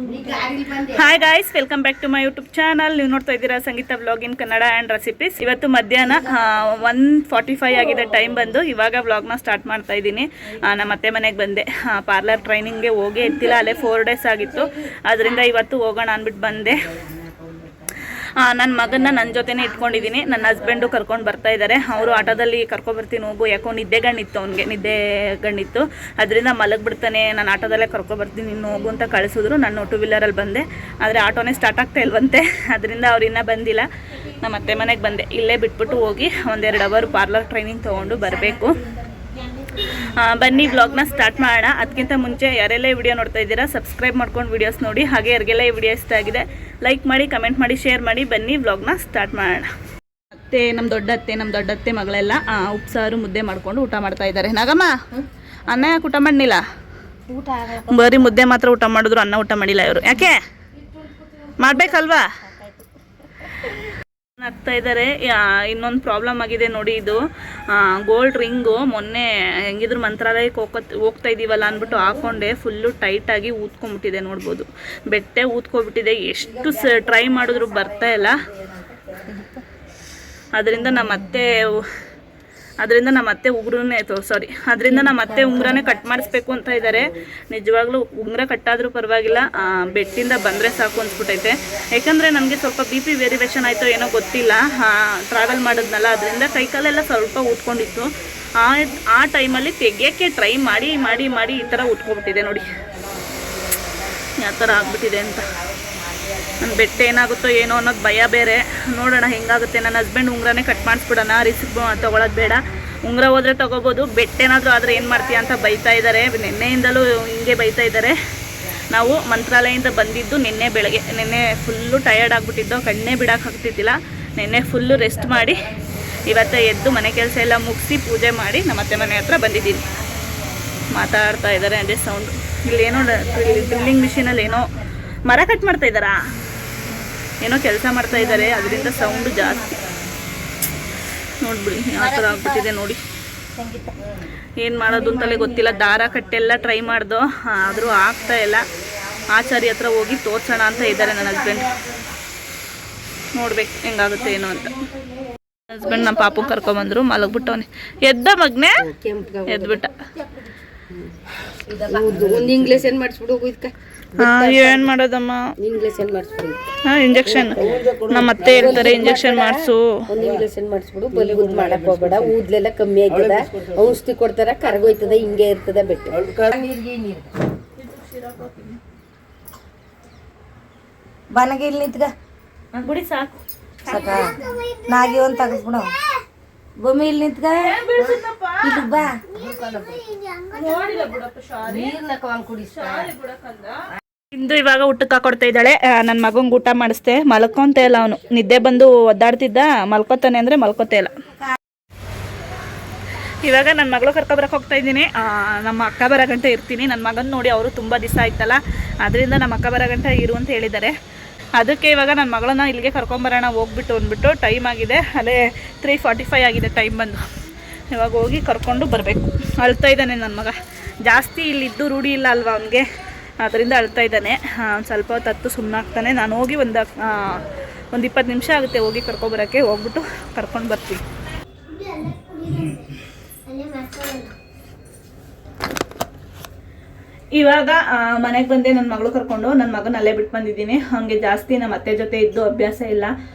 Hi guys, welcome back to my YouTube channel. ನೀವು ನೋಡ್ತಾ ಇದ್ದೀರಾ Sangeetha vlog in Kannada and recipes. ಇವತ್ತು ಮಧ್ಯಾಹ್ನ 1:45 ಆಗಿದೆ ಟೈಮ್ ಬಂದು. ಇವಾಗ ವ್ಲಾಗ್ನ ಸ್ಟಾರ್ಟ್ ಮಾಡ್ತಾ ಇದ್ದೀನಿ. ನಮ್ಮ ಅತ್ತೆ ಮನೆಗೆ ಬಂದೆ. ಪಾರ್ಲರ್ ಟ್ರೈನಿಂಗ್ಗೆ ಹೋಗಿ ಎತ್ತಿಲ್ಲ, ಅಲ್ಲೇ 4 days ಆಗಿತ್ತು. ಅದರಿಂದ ಇವತ್ತು ಹೋಗೋಣ ಅಂದ್ಬಿಟ್ಟು ಬಂದೆ. ನನ್ನ ಮಗನ್ನ ನನ್ನ ಜೊತೆನೇ ಇಟ್ಕೊಂಡಿದ್ದೀನಿ. ನನ್ನ ಹಸ್ಬೆಂಡು ಕರ್ಕೊಂಡು ಬರ್ತಾ ಇದ್ದಾರೆ. ಅವರು ಆಟೋದಲ್ಲಿ ಕರ್ಕೊಬರ್ತೀನಿ ಹೋಗು, ಯಾಕೋ ನಿದ್ದೆಗಣ್ಣಿತ್ತು, ಅವ್ನಿಗೆ ನಿದ್ದೆಗಣ್ಣಿತ್ತು. ಅದರಿಂದ ಮಲಗಿಬಿಡ್ತಾನೆ, ನಾನು ಆಟೋದಲ್ಲೇ ಕರ್ಕೊಬರ್ತೀನಿ ನೀನು ಹೋಗು ಅಂತ ಕಳಿಸಿದ್ರು. ನಾನು 2 wheeler ಬಂದೆ, ಆದರೆ ಆಟೋನೇ ಸ್ಟಾರ್ಟ್ ಆಗ್ತಾ ಇಲ್ವಂತೆ. ಅದರಿಂದ ಅವ್ರು ಇನ್ನೂ ಬಂದಿಲ್ಲ. ನಮ್ಮ ಅತ್ತೆ ಮನೆಗೆ ಬಂದೆ. ಇಲ್ಲೇ ಬಿಟ್ಬಿಟ್ಟು ಹೋಗಿ 1-2 hour ಪಾರ್ಲರ್ ಟ್ರೈನಿಂಗ್ ತೊಗೊಂಡು ಬರಬೇಕು. ಬನ್ನಿ ವ್ಲಾಗ್ನ ಸ್ಟಾರ್ಟ್ ಮಾಡೋಣ. ಅದಕ್ಕಿಂತ ಮುಂಚೆ ಯಾರೆಲ್ಲ ಈ ವಿಡಿಯೋ ನೋಡ್ತಾ ಇದ್ದೀರಾ ಸಬ್ಸ್ಕ್ರೈಬ್ ಮಾಡ್ಕೊಂಡು ವಿಡಿಯೋಸ್ ನೋಡಿ. ಹಾಗೆ ಯಾರಿಗೆಲ್ಲ ಈ ವಿಡಿಯೋ ಇಷ್ಟ ಆಗಿದೆ ಲೈಕ್ ಮಾಡಿ, ಕಮೆಂಟ್ ಮಾಡಿ, ಶೇರ್ ಮಾಡಿ. ಬನ್ನಿ ವ್ಲಾಗ್ನ ಸ್ಟಾರ್ಟ್ ಮಾಡೋಣ. ನಮ್ಮ ದೊಡ್ಡ ಅತ್ತೆ ಮಗಳೆಲ್ಲ ಉಪ್ಸಾರು ಮುದ್ದೆ ಮಾಡ್ಕೊಂಡು ಊಟ ಮಾಡ್ತಾ ಇದ್ದಾರೆ. ನಾಗಮ್ಮ, ಅನ್ನ ಯಾಕೆ ಊಟ ಮಾಡಲಿಲ್ಲ? ಬರೀ ಮುದ್ದೆ ಮಾತ್ರ ಊಟ ಮಾಡಿದ್ರು, ಅನ್ನ ಊಟ ಮಾಡಿಲ್ಲ ಇವರು. ಯಾಕೆ? ಮಾಡಬೇಕಲ್ವಾ? ಆಗ್ತಾ ಇದ್ದಾರೆ. ಇನ್ನೊಂದು ಪ್ರಾಬ್ಲಮ್ ಆಗಿದೆ ನೋಡಿ, ಇದು ಗೋಲ್ಡ್ ರಿಂಗು ಮೊನ್ನೆ ಹೆಂಗಿದ್ರು ಮಂತ್ರಾಲಯಕ್ಕೆ ಹೋಗ್ತಾ ಇದ್ದೀವಲ್ಲ ಅಂದ್ಬಿಟ್ಟು ಹಾಕೊಂಡೆ, ಫುಲ್ಲು ಟೈಟಾಗಿ ಊದ್ಕೊಂಡ್ಬಿಟ್ಟಿದೆ. ನೋಡ್ಬೋದು, ಬೆಟ್ಟೆ ಊದ್ಕೊಬಿಟ್ಟಿದೆ. ಎಷ್ಟು ಟ್ರೈ ಮಾಡಿದ್ರು ಬರ್ತಾ ಇಲ್ಲ. ಅದರಿಂದ ನಮ್ಮ ಅತ್ತೆ ಉಂಗ್ರನೇ ಕಟ್ ಮಾಡಿಸ್ಬೇಕು ಅಂತ ಇದ್ದಾರೆ. ನಿಜವಾಗ್ಲೂ ಉಂಗ್ರ ಕಟ್ಟಾದರೂ ಪರವಾಗಿಲ್ಲ, ಬೆಟ್ಟಿಂದ ಬಂದರೆ ಸಾಕು ಅನ್ಸ್ಬಿಟ್ಟೈತೆ. ಯಾಕಂದರೆ ನನಗೆ ಸ್ವಲ್ಪ BP ವೇರಿಯೇಷನ್ ಆಯಿತೋ ಏನೋ ಗೊತ್ತಿಲ್ಲ, ಟ್ರಾವೆಲ್ ಮಾಡಿದ್ನಲ್ಲ, ಅದರಿಂದ ಕೈಕಾಲೆಲ್ಲ ಸ್ವಲ್ಪ ಊದ್ಕೊಂಡಿತ್ತು. ಆ ಟೈಮಲ್ಲಿ ತೆಗಿಯೋಕ್ಕೆ ಟ್ರೈ ಮಾಡಿ ಮಾಡಿ ಮಾಡಿ ಈ ಥರ ಊದ್ಕೊಬಿಟ್ಟಿದೆ ನೋಡಿ, ಯಾವ ಥರ ಆಗ್ಬಿಟ್ಟಿದೆ ಅಂತ. ನನ್ನ ಬೆಟ್ಟ ಏನಾಗುತ್ತೋ ಏನೋ ಅನ್ನೋದು ಭಯ ಬೇರೆ. ನೋಡೋಣ ಹೆಂಗಾಗುತ್ತೆ. ನನ್ನ ಹಸ್ಬೆಂಡ್ ಉಂಗ್ರನೇ ಕಟ್ ಮಾಡಿಸ್ಬಿಡೋಣ, ರಿಸ್ಕ್ ತೊಗೊಳೋದು ಬೇಡ. ಉಂಗ್ರ ಹೋದರೆ ತೊಗೋಬೋದು, ಬೆಟ್ಟೇನಾದರೂ ಆದರೆ ಏನು ಮಾಡ್ತೀಯ ಅಂತ ಬೈತಾ ಇದ್ದಾರೆ. ನಿನ್ನೆಯಿಂದಲೂ ಹಿಂಗೆ ಬೈತಾ ಇದ್ದಾರೆ. ನಾವು ಮಂತ್ರಾಲಯದಿಂದ ಬಂದಿದ್ದು ನಿನ್ನೆ ಬೆಳಗ್ಗೆ. ನಿನ್ನೆ ಫುಲ್ಲು ಟಯರ್ಡ್ ಆಗಿಬಿಟ್ಟಿದ್ದು, ಕಣ್ಣೇ ಬಿಡೋಕ್ಕಾಗ್ತಿದ್ದಿಲ್ಲ. ನಿನ್ನೆ ಫುಲ್ಲು ರೆಸ್ಟ್ ಮಾಡಿ ಇವತ್ತು ಎದ್ದು ಮನೆ ಕೆಲಸ ಎಲ್ಲ ಮುಗಿಸಿ ಪೂಜೆ ಮಾಡಿ ನಮ್ಮ ಅತ್ತೆ ಮನೆ ಹತ್ರ ಬಂದಿದ್ದೀನಿ. ಮಾತಾಡ್ತಾ ಇದ್ದಾರೆ, ಅದೇ ಸೌಂಡು. ಇಲ್ಲೇನೋ ಡ್ರಿಲ್ಲಿಂಗ್ ಮಿಷಿನಲ್ಲಿ ಏನೋ ಮರ ಕಟ್ ಮಾಡ್ತಾ ಇದ್ದಾರಾ, ಏನೋ ಕೆಲಸ ಮಾಡ್ತಾ ಇದ್ದಾರೆ. ಅದರಿಂದ ಸೌಂಡು ಜಾಸ್ತಿ. ನೋಡ್ಬಿಡಿ ಯಾವ ಥರ ಆಗ್ಬಿಟ್ಟಿದೆ ನೋಡಿ. ಏನು ಮಾಡೋದು ಅಂತಲೇ ಗೊತ್ತಿಲ್ಲ. ದಾರ ಕಟ್ಟೆಲ್ಲ ಟ್ರೈ ಮಾಡ್ದೋ, ಆದರೂ ಆಗ್ತಾ ಇಲ್ಲ. ಆಚಾರ್ಯ ಹತ್ರ ಹೋಗಿ ತೋರ್ಸೋಣ ಅಂತ ಇದ್ದಾರೆ ನನ್ನ ಹಸ್ಬೆಂಡ್. ನೋಡ್ಬೇಕು ಹೆಂಗಾಗುತ್ತೆ ಏನೋ ಅಂತ. ಹಸ್ಬೆಂಡ್ ನಮ್ಮ ಪಾಪು ಕರ್ಕೊಂಬಂದ್ರು, ಮಲಗ್ಬಿಟ್ಟವನೆ. ಎದ್ದ ಮಗ್ನೆ, ಎದ್ಬಿಟ್ಟ. ಒಂದು ಇಂಗ್ಲೀಷ್ ಏನು ಮಾಡಿಸ್ಬಿಡು ಹೋಗಿದ್ಕ. ಏನ್ ಮಾಡೋದಮ್ಮ, ಇಂಜೆಕ್ಷನ್ ನಮ್ಮ ಅತ್ತೆ ಹೇಳ್ತಾರೆ, ಇಂಜೆಕ್ಷನ್ ಮಾಡಿಸು. ಒಂದು ಇಂಗ್ಲೀಷನ್ ಮಾಡಿಸ್ಬಿಡು. ಬಲಿ ಉದ್ ಮಾಡಕ್ ಹೋಗ್ಬೇಡ. ಊದ್ಲೆಲ್ಲ ಕಮ್ಮಿ ಆಯ್ತದ, ಔಷಧಿ ಕೊಡ್ತಾರ, ಕರಗೋಯ್ತದ, ಹಿಂಗೆ ಇರ್ತದ ಬೆಟ್ಟು. ಬನಗೆ ಇಲ್ಲಿ ನಿಂತ್ಗ ಬಿಡಿ ಸಾಕು ಸಾಕ. ನಾಗಿ ಒಂದು ತಗಸ್ಬಿಡು. ಬೊಮ್ಮೆ ಇಲ್ಲಿ ನಿಂತ್ಗ, ಇಲ್ಲಿ ಬಾ. ಇಂದು ಇವಾಗ ಊಟಕ್ಕೆ ಹಾಕೊಡ್ತಾ ಇದ್ದಾಳೆ. ನನ್ನ ಮಗಂಗೆ ಊಟ ಮಾಡಿಸ್ದೆ. ಮಲ್ಕೊಂತ ಇಲ್ಲ ಅವನು, ನಿದ್ದೆ ಬಂದು ಒದ್ದಾಡ್ತಿದ್ದ. ಮಲ್ಕೋತಾನೆ ಅಂದರೆ ಮಲ್ಕೋತಾ ಇಲ್ಲ. ಇವಾಗ ನನ್ನ ಮಗಳು ಕರ್ಕೊಬರಕ್ಕೆ ಹೋಗ್ತಾ ಇದ್ದೀನಿ. ನಮ್ಮ ಅಕ್ಕ ಬರೋ ಗಂಟೆ ಇರ್ತೀನಿ. ನನ್ನ ಮಗನ ನೋಡಿ ಅವರು ತುಂಬ ದಿವಸ ಆಯ್ತಲ್ಲ, ಅದರಿಂದ ನಮ್ಮ ಅಕ್ಕ ಬರೋ ಗಂಟೆ ಇರು ಅಂತ ಹೇಳಿದ್ದಾರೆ. ಅದಕ್ಕೆ ಇವಾಗ ನನ್ನ ಮಗಳನ್ನ ಇಲ್ಲಿಗೆ ಕರ್ಕೊಂಬರೋಣ ಹೋಗ್ಬಿಟ್ಟು ಅಂದ್ಬಿಟ್ಟು. ಟೈಮ್ ಆಗಿದೆ, ಅಲ್ಲೇ 3:45 ಆಗಿದೆ ಟೈಮ್ ಬಂದು. ಇವಾಗ ಹೋಗಿ ಕರ್ಕೊಂಡು ಬರಬೇಕು. ಅಳ್ತಾ ಇದ್ದಾನೆ ನನ್ನ ಮಗ. ಜಾಸ್ತಿ ಇಲ್ಲಿದ್ದು ರೂಢಿ ಇಲ್ಲ ಅಲ್ವಾ ಅವನಿಗೆ, ಅದರಿಂದ ಅಳ್ತಾ ಇದ್ದಾನೆ. ಸ್ವಲ್ಪ ಹೊತ್ತು ಹತ್ತು ಸುಮ್ಮನಾಗ್ತಾನೆ. ನಾನು ಹೋಗಿ ಒಂದು 20 ನಿಮಿಷ ಆಗುತ್ತೆ ಹೋಗಿ ಕರ್ಕೊಬರೋಕ್ಕೆ. ಹೋಗ್ಬಿಟ್ಟು ಕರ್ಕೊಂಡು ಬರ್ತೀನಿ. ಇವಾಗ ಮನೆಗೆ ಬಂದೆ ನನ್ನ ಮಗಳು ಕರ್ಕೊಂಡು. ನನ್ನ ಮಗನ ಅಲ್ಲೇ ಬಿಟ್ಟು ಬಂದಿದ್ದೀನಿ. ಹಾಗೆ ಜಾಸ್ತಿ ನಮ್ಮ ಅತ್ತೆ ಜೊತೆ ಇದ್ದು ಅಭ್ಯಾಸ ಇಲ್ಲ,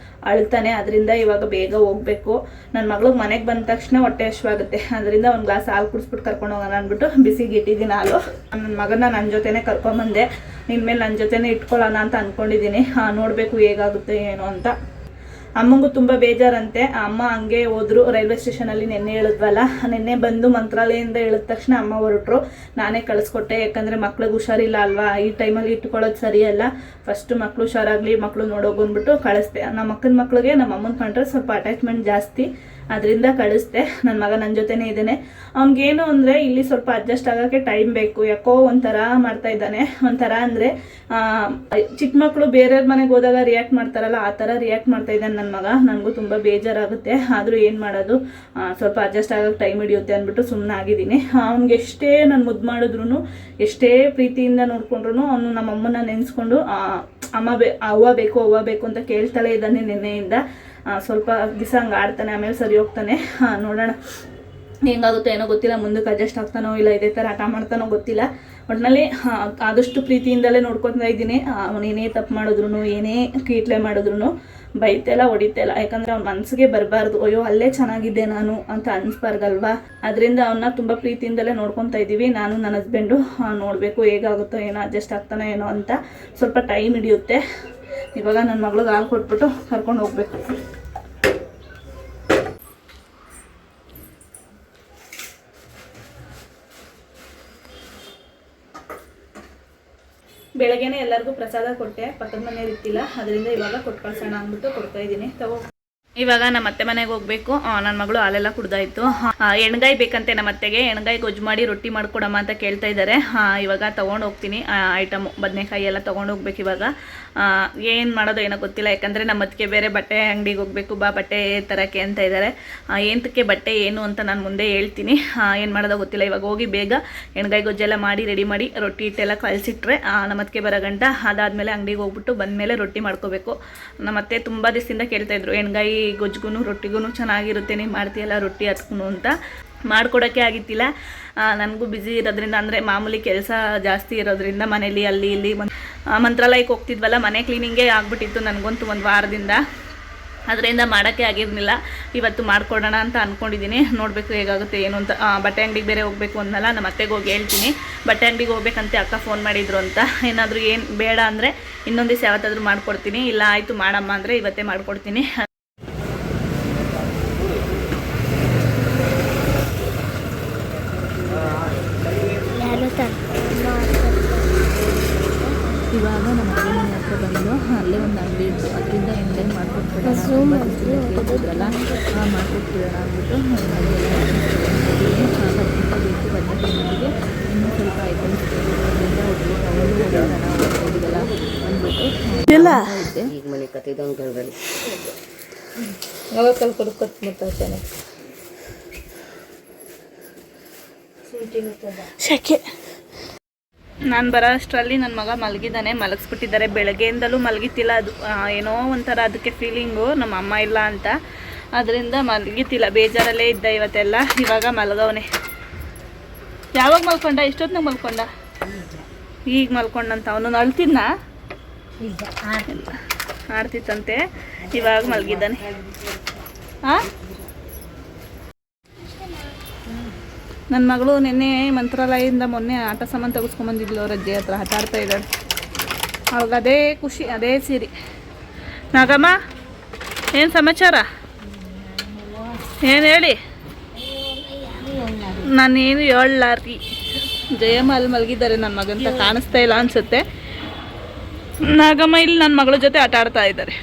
ಅಳ್ತಾನೆ. ಅದರಿಂದ ಇವಾಗ ಬೇಗ ಹೋಗಬೇಕು. ನನ್ನ ಮಗಳಿಗೆ ಮನೆಗೆ ಬಂದ ತಕ್ಷಣ ಹೊಟ್ಟೆ ಹಶ್ವಾಗುತ್ತೆ. ಅದರಿಂದ ಒಂದು ಗ್ಲಾಸ್ ಹಾಲು ಕುಡಿಸ್ಬಿಟ್ಟು ಕರ್ಕೊಂಡು ಹೋಗೋಣ ಅಂದ್ಬಿಟ್ಟು ಬಿಸಿಗೆ ಇಟ್ಟಿದ್ದೀನಿ ಹಾಲು. ನನ್ನ ಮಗನ ನನ್ನ ಜೊತೆನೇ ಕರ್ಕೊಂಬಂದೆ. ಇನ್ಮೇಲೆ ನನ್ನ ಜೊತೆನೇ ಇಟ್ಕೊಳ್ಳೋಣ ಅಂತ ಅಂದ್ಕೊಂಡಿದ್ದೀನಿ. ನೋಡಬೇಕು ಹೇಗಾಗುತ್ತೆ ಏನೋ ಅಂತ. ಅಮ್ಮಂಗೂ ತುಂಬ ಬೇಜಾರಂತೆ. ಅಮ್ಮ ಹಂಗೆ ಹೋದ್ರು ರೈಲ್ವೆ ಸ್ಟೇಷನಲ್ಲಿ. ನಿನ್ನೆ ಹೇಳಿದ್ವಲ್ಲ, ನಿನ್ನೆ ಬಂದು ಮಂತ್ರಾಲಯದಿಂದ ಹೇಳಿದ ತಕ್ಷಣ ಅಮ್ಮ ಹೊರಟರು. ನಾನೇ ಕಳಿಸ್ಕೊಟ್ಟೆ. ಯಾಕಂದರೆ ಮಕ್ಳಿಗೆ ಹುಷಾರಿಲ್ಲ ಅಲ್ವಾ, ಈ ಟೈಮಲ್ಲಿ ಇಟ್ಕೊಳ್ಳೋದು ಸರಿಯಲ್ಲ. ಫಸ್ಟು ಮಕ್ಕಳು ಹುಷಾರಾಗಲಿ, ಮಕ್ಕಳು ನೋಡೋಕೆ ಬಂದ್ಬಿಟ್ಟು ಕಳಿಸ್ದೆ. ನಮ್ಮ ಅಕ್ಕನ ಮಕ್ಳಿಗೆ ನಮ್ಮ ಅಮ್ಮನ ಕಂಡ್ರೆ ಸ್ವಲ್ಪ ಅಟ್ಯಾಚ್ಮೆಂಟ್ ಜಾಸ್ತಿ. ಅದರಿಂದ ಕಳಿಸ್ದೆ. ನನ್ನ ಮಗ ನನ್ನ ಜೊತೆನೇ ಇದ್ದಾನೆ. ಅವ್ನಿಗೇನು ಅಂದರೆ ಇಲ್ಲಿ ಸ್ವಲ್ಪ ಅಡ್ಜಸ್ಟ್ ಆಗೋಕ್ಕೆ ಟೈಮ್ ಬೇಕು. ಯಾಕೋ ಒಂಥರ ಮಾಡ್ತಾ ಇದ್ದಾನೆ. ಒಂಥರ ಅಂದರೆ ಚಿಕ್ಕ ಮಕ್ಕಳು ಬೇರೆಯವ್ರ ಮನೆಗೆ ಹೋದಾಗ ರಿಯಾಕ್ಟ್ ಮಾಡ್ತಾರಲ್ಲ, ಆ ಥರ ರಿಯಾಕ್ಟ್ ಮಾಡ್ತಾ ಇದ್ದಾನೆ ನನ್ನ ಮಗ. ನನಗೂ ತುಂಬ ಬೇಜಾರಾಗುತ್ತೆ. ಆದರೂ ಏನು ಮಾಡೋದು, ಸ್ವಲ್ಪ ಅಡ್ಜಸ್ಟ್ ಆಗೋಕ್ಕೆ ಟೈಮ್ ಹಿಡಿಯುತ್ತೆ ಅಂದ್ಬಿಟ್ಟು ಸುಮ್ಮನೆ ಆಗಿದ್ದೀನಿ. ಅವ್ನಿಗೆ ಎಷ್ಟೇ ನಾನು ಮುದ್ದು ಮಾಡಿದ್ರು, ಎಷ್ಟೇ ಪ್ರೀತಿಯಿಂದ ನೋಡ್ಕೊಂಡ್ರು ಅವನು ನಮ್ಮ ಅಮ್ಮನ ನೆನೆಸ್ಕೊಂಡು ಅವ್ವ ಬೇಕು ಅಂತ ಕೇಳ್ತಾಳೆ ಇದ್ದಾನೆ ನಿನ್ನೆಯಿಂದ. ಸ್ವಲ್ಪ ದಿವಸ ಹಂಗೆ ಆಡ್ತಾನೆ, ಆಮೇಲೆ ಸರಿ ಹೋಗ್ತಾನೆ. ನೋಡೋಣ ಹೆಂಗಾಗುತ್ತೋ ಏನೋ ಗೊತ್ತಿಲ್ಲ. ಮುಂದಕ್ಕೆ ಅಡ್ಜಸ್ಟ್ ಆಗ್ತಾನೋ ಇಲ್ಲ ಇದೇ ಥರ ಆಟ ಮಾಡ್ತಾನೋ ಗೊತ್ತಿಲ್ಲ. ಒಟ್ಟಿನಲ್ಲಿ ಆದಷ್ಟು ಪ್ರೀತಿಯಿಂದಲೇ ನೋಡ್ಕೊತಾ ಇದ್ದೀನಿ. ಅವನೇನೇ ತಪ್ಪು ಮಾಡಿದ್ರು, ಏನೇ ಕೀಟ್ಲೆ ಮಾಡಿದ್ರು ಬೈತೆಲ್ಲ ಹೊಡಿತೆಲ್ಲ. ಯಾಕಂದರೆ ಅವ್ನ ಮನಸ್ಸಿಗೆ ಬರಬಾರ್ದು, ಅಯ್ಯೋ ಅಲ್ಲೇ ಚೆನ್ನಾಗಿದ್ದೆ ನಾನು ಅಂತ ಅನಿಸ್ಬಾರ್ದಲ್ವಾ. ಅದರಿಂದ ಅವನ್ನ ತುಂಬ ಪ್ರೀತಿಯಿಂದಲೇ ನೋಡ್ಕೊತಾ ಇದ್ದೀವಿ. ನಾನು ನನ್ನ ಹಸ್ಬೆಂಡು ನೋಡಬೇಕು ಹೇಗಾಗುತ್ತೋ ಏನೋ, ಅಡ್ಜಸ್ಟ್ ಆಗ್ತಾನೋ ಏನೋ ಅಂತ. ಸ್ವಲ್ಪ ಟೈಮ್ ಹಿಡಿಯುತ್ತೆ. ಇವಾಗ ನನ್ನ ಮಗಳಿಗೆ ಹಾಲು ಕೊಟ್ಬಿಟ್ಟು ಕರ್ಕೊಂಡು ಹೋಗ್ಬೇಕು. ಬೆಳಗ್ಗೆನೇ ಎಲ್ಲರಿಗೂ ಪ್ರಸಾದ ಕೊಟ್ಟೆ, ಪಕ್ಕದ ಮನೆಯವ್ರು ಇತ್ತಿಲ್ಲ, ಅದರಿಂದ ಇವಾಗ ಕೊಟ್ಟು ಕಳ್ಸೋಣ ಅಂದ್ಬಿಟ್ಟು ಕೊಡ್ತಾ ಇದ್ದೀನಿ. ಇವಾಗ ನಮ್ಮ ಅತ್ತೆ ಮನೆಗೆ ಹೋಗ್ಬೇಕು. ನನ್ನ ಮಗಳು ಹಾಲೆಲ್ಲ ಕುಡ್ದಾಯ್ತು. ಎಣ್ಗಾಯಿ ಬೇಕಂತೆ ನಮ್ಮ ಅತ್ತೆಗೆ. ಎಣ್ಗಾಯಿ ಗೊಜ್ಜು ಮಾಡಿ ರೊಟ್ಟಿ ಮಾಡ್ಕೊಡಮ್ಮ ಅಂತ ಕೇಳ್ತಾ ಇದ್ದಾರೆ. ಇವಾಗ ತೊಗೊಂಡು ಹೋಗ್ತೀನಿ ಐಟಮು. ಬದನೆಕಾಯಿ ಎಲ್ಲ ತೊಗೊಂಡು ಹೋಗ್ಬೇಕು. ಇವಾಗ ಏನು ಮಾಡೋದು ಏನೋ ಗೊತ್ತಿಲ್ಲ. ಯಾಕಂದರೆ ನಮ್ಮ ಅತ್ತಿಗೆ ಬೇರೆ ಬಟ್ಟೆ ಅಂಗಡಿಗೆ ಹೋಗಬೇಕು, ಬಟ್ಟೆ ತರೋಕ್ಕೆ ಅಂತ ಇದ್ದಾರೆ. ಏನಕ್ಕೆ ಬಟ್ಟೆ ಏನು ಅಂತ ನಾನು ಮುಂದೆ ಹೇಳ್ತೀನಿ. ಏನು ಮಾಡೋದೋ ಗೊತ್ತಿಲ್ಲ. ಇವಾಗ ಹೋಗಿ ಬೇಗ ಎಣ್ಗಾಯಿ ಗೊಜ್ಜೆಲ್ಲ ಮಾಡಿ ರೆಡಿ ಮಾಡಿ ರೊಟ್ಟಿ ಹಿಟ್ಟೆಲ್ಲ ಕಳಿಸಿಟ್ರೆ ನಮ್ಮ ಅತ್ತಿಗೆ ಬರೋ ಗಂಟ, ಅದಾದಮೇಲೆ ಅಂಗಡಿಗೆ ಹೋಗ್ಬಿಟ್ಟು ಬಂದಮೇಲೆ ರೊಟ್ಟಿ ಮಾಡ್ಕೋಬೇಕು. ನಮ್ಮ ಅತ್ತೆ ತುಂಬ ದಿವಸದಿಂದ ಕೇಳ್ತಾಯಿದ್ರು, ಎಣ್ಗಾಯಿ ಗೊಜ್ಜಿಗೂ ರೊಟ್ಟಿಗೂ ಚೆನ್ನಾಗಿರುತ್ತೆ, ನೀವು ಮಾಡ್ತೀಯಲ್ಲ ರೊಟ್ಟಿ ಹತ್ಕೂ ಅಂತ. ಮಾಡ್ಕೊಡೋಕ್ಕೆ ಆಗಿತ್ತಿಲ್ಲ. ನನಗೂ ಬ್ಯುಸಿ ಇರೋದ್ರಿಂದ, ಅಂದರೆ ಮಾಮೂಲಿ ಕೆಲಸ ಜಾಸ್ತಿ ಇರೋದ್ರಿಂದ ಮನೇಲಿ ಅಲ್ಲಿ ಇಲ್ಲಿ ಮಂತ್ರಾಲಯಕ್ಕೆ ಹೋಗ್ತಿದ್ವಲ್ಲ, ಮನೆ ಕ್ಲೀನಿಂಗೇ ಆಗಿಬಿಟ್ಟಿತ್ತು ನನಗಂತೂ ಒಂದು ವಾರದಿಂದ. ಅದರಿಂದ ಮಾಡೋಕ್ಕೆ ಆಗಿರಲಿಲ್ಲ. ಇವತ್ತು ಮಾಡ್ಕೊಡೋಣ ಅಂತ ಅಂದ್ಕೊಂಡಿದ್ದೀನಿ. ನೋಡಬೇಕು ಹೇಗಾಗುತ್ತೆ ಏನು ಅಂತ. ಬಟ್ಟೆ ಅಂಗಡಿಗೆ ಬೇರೆ ಹೋಗಬೇಕು ಅಂದಲ್ಲ, ನಮ್ಮ ಅತ್ತೆಗೆ ಹೋಗಿ ಹೇಳ್ತೀನಿ. ಬಟ್ಟೆ ಅಂಗಡಿಗೆ ಹೋಗ್ಬೇಕಂತೆ ಅಕ್ಕ ಫೋನ್ ಮಾಡಿದ್ರು ಅಂತ. ಏನಾದರೂ ಏನು ಬೇಡ ಅಂದರೆ ಇನ್ನೊಂದು ದಿವಸ ಯಾವತ್ತಾದರೂ ಮಾಡ್ಕೊಡ್ತೀನಿ, ಇಲ್ಲ ಆಯಿತು ಮಾಡಮ್ಮ ಅಂದರೆ ಇವತ್ತೇ ಮಾಡ್ಕೊಡ್ತೀನಿ. ಇವಾಗ ನಮ್ಮ ಅತ್ತೆ ಮನೆ ಹತ್ರ ಬಂದು ಅಲ್ಲೇ ಒಂದು ಅಂಗಡಿ ಇತ್ತು, ಅದರಿಂದ ಎಣ್ಣೆ ಮಾಡ್ಕೊಟ್ಬಿಡೋಣ ಕೇಳ್ತಿದ್ರಲ್ಲ, ಮಾಡ್ಕೊಟ್ಬಿಡೋಣ ಅಂದ್ಬಿಟ್ಟು ಬೇಕು ಬದನೆಕಾಯಿಗೆ ಇನ್ನೂ ಸ್ವಲ್ಪ ಐಟಮ್ಸ್ ಅದರಿಂದ ಹೋಗಿದ್ದಲ್ಲ ಅಂದ್ಬಿಟ್ಟು ಈಗ ಮನೆ ಕತ್ತಿದಂಗೆ ಯಾವಾಗ ಕೊಡ್ಕೊತ್ಬಿಡ್ತಾನೆ ಶೆಕೆ. ನಾನು ಬರೋ ಅಷ್ಟರಲ್ಲಿ ನನ್ನ ಮಗ ಮಲಗಿದ್ದಾನೆ, ಮಲಗಿಸ್ಬಿಟ್ಟಿದ್ದಾರೆ. ಬೆಳಗ್ಗೆಯಿಂದಲೂ ಮಲಗಿತ್ತಿಲ್ಲ. ಅದು ಏನೋ ಒಂಥರ ಅದಕ್ಕೆ ಫೀಲಿಂಗು, ನಮ್ಮ ಅಮ್ಮ ಇಲ್ಲ ಅಂತ. ಅದರಿಂದ ಮಲಗಿತ್ತಿಲ್ಲ, ಬೇಜಾರಲ್ಲೇ ಇದ್ದ ಇವತ್ತೆಲ್ಲ. ಇವಾಗ ಮಲಗವನೆ. ಯಾವಾಗ ಮಲ್ಕೊಂಡ? ಇಷ್ಟೊತ್ತಿನಾಗ ಮಲ್ಕೊಂಡ? ಈಗ ಮಲ್ಕೊಂಡಂತ. ಅವನು ಅಳ್ತಿದ್ನ, ಆಡ್ತಿತ್ತಂತೆ. ಇವಾಗ ಮಲಗಿದ್ದಾನೆ. ನನ್ನ ಮಗಳು ನಿನ್ನೆ ಮಂತ್ರಾಲಯದಿಂದ ಮೊನ್ನೆ ಆಟ ಸಾಮಾನು ತೆಗೆಸ್ಕೊಂಬಂದಿದ್ಲು ಅವ್ರ ಅಜ್ಜಿ ಹತ್ರ. ಆಟ ಆಡ್ತಾ ಇದ್ದಾಳೆ. ಅವ್ರಿಗೆ ಅದೇ ಖುಷಿ, ಅದೇ ಸೀರೆ. ನಾಗಮ್ಮ, ಏನು ಸಮಾಚಾರ? ಏನು ಹೇಳಿ? ನಾನೇನು ಹೇಳಲಾರಿ. ಜಯಮ್ಮ ಅಲ್ಲಿ ಮಲಗಿದ್ದಾರೆ, ನನ್ನ ಮಗಂತ ಕಾಣಿಸ್ತಾ ಇಲ್ಲ ಅನಿಸುತ್ತೆ. ನಾಗಮ್ಮ ಇಲ್ಲಿ ನನ್ನ ಮಗಳ ಜೊತೆ ಆಟ ಆಡ್ತಾ ಇದ್ದಾರೆ.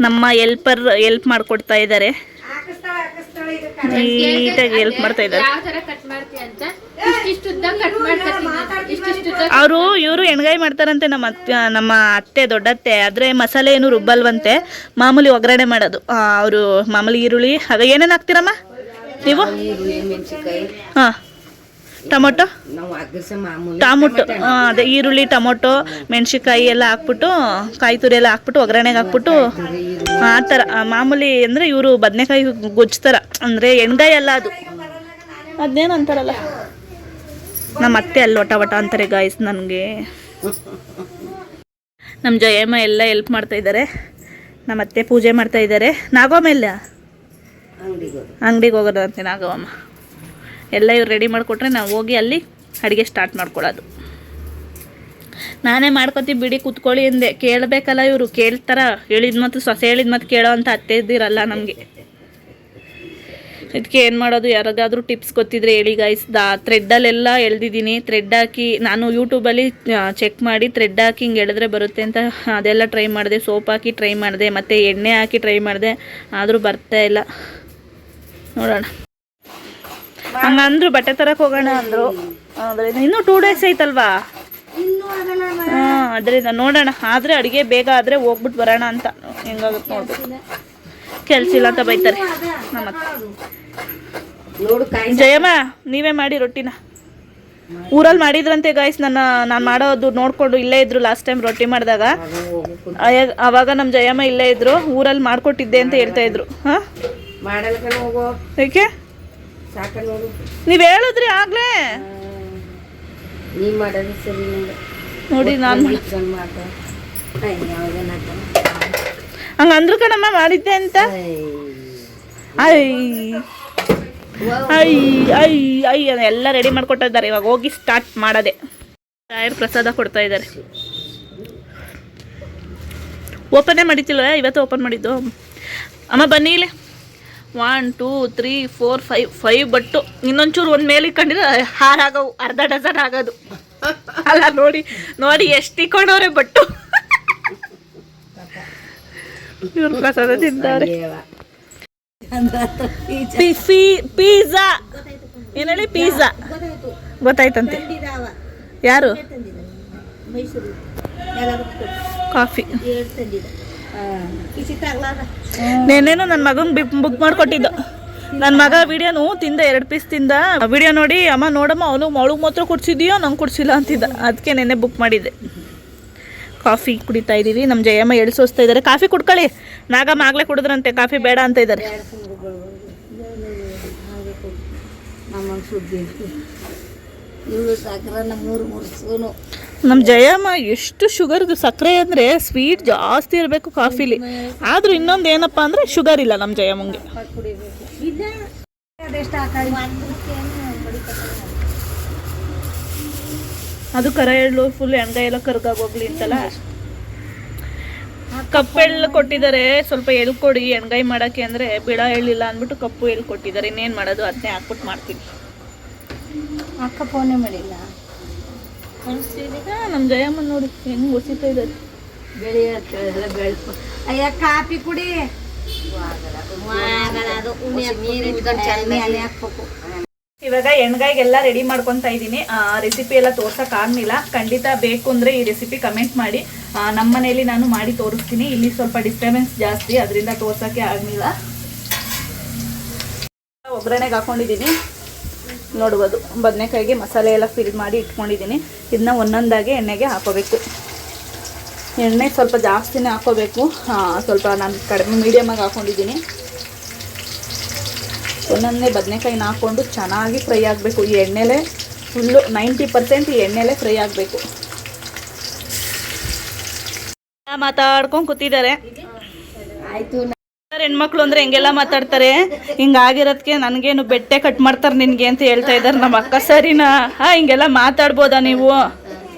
ನಮ್ಮ ಹೆಲ್ಪ್ ಮಾಡಿಕೊಡ್ತಾ ಇದ್ದಾರೆ, ನೀಟಾಗಿ ಹೆಲ್ಪ್ ಮಾಡ್ತಾ ಇದ್ದಾರೆ. ಇವರು ಎಣ್ಗಾಯಿ ಮಾಡ್ತಾರಂತೆ ನಮ್ಮ ಅತ್ತೆ, ದೊಡ್ಡತ್ತೆ. ಆದರೆ ಮಸಾಲೆ ಏನು ರುಬ್ಬಲ್ವಂತೆ, ಮಾಮೂಲಿ ಒಗ್ಗರಣೆ ಮಾಡೋದು. ಅವರು ಮಾಮೂಲಿ ಈರುಳ್ಳಿ ಆಗ ಏನೇನು ಹಾಕ್ತೀರಮ್ಮ ನೀವು? ಹಾಂ, ಟೊಮೊಟೊ, ಅದೇ ಈರುಳ್ಳಿ, ಟೊಮೊಟೊ, ಮೆಣಸಿನ್ಕಾಯಿ ಎಲ್ಲ ಹಾಕ್ಬಿಟ್ಟು, ಕಾಯಿ ತುರಿ ಎಲ್ಲ ಹಾಕ್ಬಿಟ್ಟು ಒಗ್ಗರಣೆಗೆ ಹಾಕ್ಬಿಟ್ಟು ಆ ಥರ ಮಾಮೂಲಿ. ಅಂದರೆ ಇವರು ಬದನೆಕಾಯಿ ಗೊಜ್ಜು ಥರ, ಅಂದರೆ ಎಣ್ಗಾಯಿ ಅಲ್ಲ ಅದು, ಅದೇನು ಅಂತಾರಲ್ಲ, ನಮ್ಮ ಅತ್ತೆ ಅಲ್ಲಿ ಒಟ ಅಂತಾರೆ ಗಾಯ್ಸ್ ನನಗೆ. ನಮ್ಮ ಜಯಮ್ಮ ಎಲ್ಲ ಹೆಲ್ಪ್ ಮಾಡ್ತಾ ಇದ್ದಾರೆ. ನಮ್ಮ ಅತ್ತೆ ಪೂಜೆ ಮಾಡ್ತಾ ಇದ್ದಾರೆ. ನಾಗಮ್ಮ ಎಲ್ಲ ಅಂಗಡಿಗೆ ಹೋಗೋದಂತೆ ನಾಗಮ್ಮ. ಎಲ್ಲ ಇವ್ರು ರೆಡಿ ಮಾಡಿಕೊಟ್ರೆ ನಾವು ಹೋಗಿ ಅಲ್ಲಿ ಅಡುಗೆ ಸ್ಟಾರ್ಟ್ ಮಾಡ್ಕೊಳ್ಳೋದು. ನಾನೇ ಮಾಡ್ಕೊತೀವಿ ಬಿಡಿ, ಕೂತ್ಕೊಳ್ಳಿ ಅಂದೆ. ಕೇಳಬೇಕಲ್ಲ, ಇವರು ಕೇಳ್ತಾರ? ಹೇಳಿದ ಮತ್ತು ಸೊಸೆ ಹೇಳಿದ ಮತ್ತು ಕೇಳೋ ಅಂತ ಅತ್ತೆ ಇದ್ದಿರಲ್ಲ ನಮಗೆ. ಇದಕ್ಕೆ ಏನು ಮಾಡೋದು, ಯಾರಿಗಾದ್ರೂ ಟಿಪ್ಸ್ ಗೊತ್ತಿದ್ರೆ ಹೇಳಿ ಗೈಸ್. ಥ್ರೆಡ್ಡಲ್ಲೆಲ್ಲ ಎಳೆದಿದ್ದೀನಿ. ಥ್ರೆಡ್ ಹಾಕಿ ನಾನು ಯೂಟ್ಯೂಬಲ್ಲಿ ಚೆಕ್ ಮಾಡಿ ಥ್ರೆಡ್ ಹಾಕಿ ಹಿಂಗೆ ಎಳೆದ್ರೆ ಬರುತ್ತೆ ಅಂತ ಅದೆಲ್ಲ ಟ್ರೈ ಮಾಡಿದೆ. ಸೋಪ್ ಹಾಕಿ ಟ್ರೈ ಮಾಡಿದೆ, ಮತ್ತು ಎಣ್ಣೆ ಹಾಕಿ ಟ್ರೈ ಮಾಡಿದೆ, ಆದರೂ ಬರ್ತಾ ಇಲ್ಲ. ನೋಡೋಣ. ಹಂಗಂದ್ರು ಬಟ್ಟೆ ತರಕ್ಕೆ ಹೋಗೋಣ ಅಂದರು. ಅದರಿಂದ ಇನ್ನೂ 2 days ಐತಲ್ವಾ. ಹಾಂ, ಅದರಿಂದ ನೋಡೋಣ. ಆದರೆ ಅಡುಗೆ ಬೇಗ ಆದರೆ ಹೋಗ್ಬಿಟ್ಟು ಬರೋಣ ಅಂತ. ಹೆಂಗಾಗುತ್ತೆ ನೋಡ್ಬೇಕು. ಕೆಲಸ ಇಲ್ಲ ಅಂತ ಬೈತಾರೆ ನಮ್ಮ ಜಯಮ್ಮ. ನೀವೇ ಮಾಡಿ ರೊಟ್ಟಿನ. ಊರಲ್ಲಿ ಮಾಡಿದ್ರಂತೆ ಗಾಯ್ಸ್. ನಾನು ಮಾಡೋದು ನೋಡಿಕೊಂಡು ಇಲ್ಲೇ ಇದ್ರು ಲಾಸ್ಟ್ ಟೈಮ್ ರೊಟ್ಟಿ ಮಾಡಿದಾಗ. ಆವಾಗ ನಮ್ಮ ಜಯಮ್ಮ ಇಲ್ಲೇ ಇದ್ರು. ಊರಲ್ಲಿ ಮಾಡಿಕೊಟ್ಟಿದ್ದೆ ಅಂತ ಹೇಳ್ತಾ ಇದ್ರು. ಹಾಂ, ಏಕೆ ನೀವು ಹೇಳಿದ್ರಿ ಆಗ್ಲೇ. ನೋಡಿ ನಾನು ಹಂಗಂದ್ರು ಕಣಮ್ಮ ಮಾಡಿದ್ದೆ ಅಂತ. ಎಲ್ಲ ರೆಡಿ ಮಾಡ್ಕೊಟ್ಟಿದ್ದಾರೆ. ಇವಾಗ ಹೋಗಿ ಸ್ಟಾರ್ಟ್ ಮಾಡೋದೆ. ರಾಯರ್ ಪ್ರಸಾದ ಕೊಡ್ತಾ ಇದ್ದಾರೆ. ಓಪನೇ ಮಾಡಿತಿಲ್ವ ಇವತ್ತು? ಓಪನ್ ಮಾಡಿದ್ದು ಅಮ್ಮ. ಬನ್ನಿ ಇಲ್ಲಿ. 1 2 3 4 5 ಬಟ್ಟು. ಇನ್ನೊಂಚೂರು ಒಂದು ಮೇಲೆ ಇಟ್ಕೊಂಡಿದ್ರೆ ಹಾರಾಗವು. ಅರ್ಧ ಡಜನ್ ಆಗೋದು ಅಲ್ಲ. ನೋಡಿ ಎಷ್ಟು ಇಟ್ಕೊಂಡವ್ರೆ ಬಟ್ಟು. ಇವ್ರು ಪ್ರಸಾದ ತಿಂತಾರೆ. ಪಿಜ್ಜಾ ಏನು ಹೇಳಿ? ಪಿಜ್ಜಾ ಗೊತ್ತಾಯ್ತಂತೆ. ಯಾರು? ಕಾಫಿ. ನೇನೇನು ನನ್ನ ಮಗಂಗೆ ಬುಕ್ ಮಾಡಿಕೊಟ್ಟಿದ್ದು. ನನ್ನ ಮಗ ವಿಡಿಯೋನು ತಿಂದ 2 ಪೀಸ್ ತಿಂದ. ವಿಡಿಯೋ ನೋಡಿ ಅಮ್ಮ ನೋಡಮ್ಮ ಅವಳಿಗೆ ಮಾತ್ರ ಕೊಡ್ಸಿದೀಯೋ ನಂಗೆ ಕೊಡ್ಸಿಲ್ಲ ಅಂತಿದ್ದ. ಅದಕ್ಕೆ ನೆನ್ನೆ ಬುಕ್ ಮಾಡಿದ್ದೆ. ಕಾಫಿ ಕುಡಿತಾ ಇದ್ದೀವಿ. ನಮ್ಮ ಜಯಮ್ಮ ಎಳ್ಸೋಸ್ತಾ ಇದ್ದಾರೆ. ಕಾಫಿ ಕುಡ್ಕೊಳ್ಳಿ. ನಾಗಮ್ಮ ಆಗಲೇ ಕುಡಿದ್ರಂತೆ ಕಾಫಿ ಬೇಡ ಅಂತ ಇದ್ದಾರೆ. ನಮ್ಮ ಜಯಮ್ಮ ಎಷ್ಟು ಶುಗರ್ದು ಸಕ್ಕರೆ ಅಂದರೆ ಸ್ವೀಟ್ ಜಾಸ್ತಿ ಇರಬೇಕು ಕಾಫಿಲಿ. ಆದರೂ ಇನ್ನೊಂದು ಏನಪ್ಪ ಅಂದರೆ ಶುಗರ್ ಇಲ್ಲ ನಮ್ಮ ಜಯಮ್ಮಂಗೆ. ಅದು ಕರ ಎಳ್ಳು ಫುಲ್ ಎಣ್ಗಾಯಿ ಎಲ್ಲ ಕರ್ಗಾಗೋಗ್ಲಿ ಅಂತಲ್ಲ. ಕಪ್ಪು ಎಳ್ಳು ಕೊಟ್ಟಿದ್ದಾರೆ. ಸ್ವಲ್ಪ ಎಳ್ಳು ಕೊಡಿ ಎಣ್ಗಾಯಿ ಮಾಡೋಕ್ಕೆ ಅಂದರೆ ಬಿಡ ಎಳ್ಳಿಲ್ಲ ಅಂದ್ಬಿಟ್ಟು ಕಪ್ಪು ಎಳ್ಳು ಕೊಟ್ಟಿದ್ದಾರೆ. ಇನ್ನೇನು ಮಾಡೋದು, ಅದನ್ನೇ ಹಾಕ್ಬಿಟ್ಟು ಮಾಡ್ತೀನಿ. ಅಕ್ಕ ಫೋನೇ ಮಾಡಿಲ್ಲ. ನಮ್ಮ ಜಯಮ್ಮ ನೋಡಿ ಹೆಂಗೆ ಹೊಸಿತಾ ಇದ್ದಾರೆ. ಅಯ್ಯ ಕಾಫಿ ಕುಡಿ. ಇವಾಗ ಎಣ್ಗಾಯಿಗೆಲ್ಲ ರೆಡಿ ಮಾಡ್ಕೊತಾ ಇದ್ದೀನಿ. ರೆಸಿಪಿ ಎಲ್ಲ ತೋರ್ಸಕ್ ಆಗ್ಲಿಲ್ಲ. ಖಂಡಿತ ಬೇಕು ಅಂದರೆ ಈ ರೆಸಿಪಿ ಕಮೆಂಟ್ ಮಾಡಿ. ನಮ್ಮ ಮನೇಲಿ ನಾನು ಮಾಡಿ ತೋರಿಸ್ತೀನಿ. ಇಲ್ಲಿ ಸ್ವಲ್ಪ ಡಿಸ್ಟರ್ಬೆನ್ಸ್ ಜಾಸ್ತಿ, ಅದರಿಂದ ತೋರ್ಸೋಕ್ಕೆ ಆಗಲಿಲ್ಲ. ಒಗ್ಗರಣೆಗೆ ಹಾಕೊಂಡಿದ್ದೀನಿ ನೋಡ್ಬೋದು. ಬದನೆಕಾಯಿಗೆ ಮಸಾಲೆ ಎಲ್ಲ ಫಿಲ್ ಮಾಡಿ ಇಟ್ಕೊಂಡಿದ್ದೀನಿ. ಇದನ್ನ ಒಂದೊಂದಾಗಿ ಎಣ್ಣೆಗೆ ಹಾಕೋಬೇಕು. ಎಣ್ಣೆ ಸ್ವಲ್ಪ ಜಾಸ್ತಿನೇ ಹಾಕೋಬೇಕು. ಸ್ವಲ್ಪ ನಾನು ಕಡಿಮೆ ಮೀಡಿಯಮಾಗಿ ಹಾಕೊಂಡಿದ್ದೀನಿ. ಒಂದೊಂದೇ ಬದನೆಕಾಯಿನ ಹಾಕ್ಕೊಂಡು ಚೆನ್ನಾಗಿ ಫ್ರೈ ಆಗಬೇಕು. ಈ ಎಣ್ಣೆಲೇ ಫುಲ್ಲು 90% ಈ ಎಣ್ಣೆಲೇ ಫ್ರೈ ಆಗಬೇಕು. ಮಾತಾಡ್ಕೊಂಡು ಕೂತಿದ್ದಾರೆ. ಆಯಿತು. ಹೆಣ್ಮಕ್ಳು ಅಂದರೆ ಹೆಂಗೆಲ್ಲ ಮಾತಾಡ್ತಾರೆ. ಹಿಂಗಾಗಿರೋದಕ್ಕೆ ನನಗೇನು ಬೆಟ್ಟೆ ಕಟ್ ಮಾಡ್ತಾರೆ ನಿನಗೆ ಅಂತ ಹೇಳ್ತಾ ಇದ್ದಾರೆ ನಮ್ಮ ಅಕ್ಕ. ಸರಿನಾ? ಹಿಂಗೆಲ್ಲ ಮಾತಾಡ್ಬೋದಾ ನೀವು?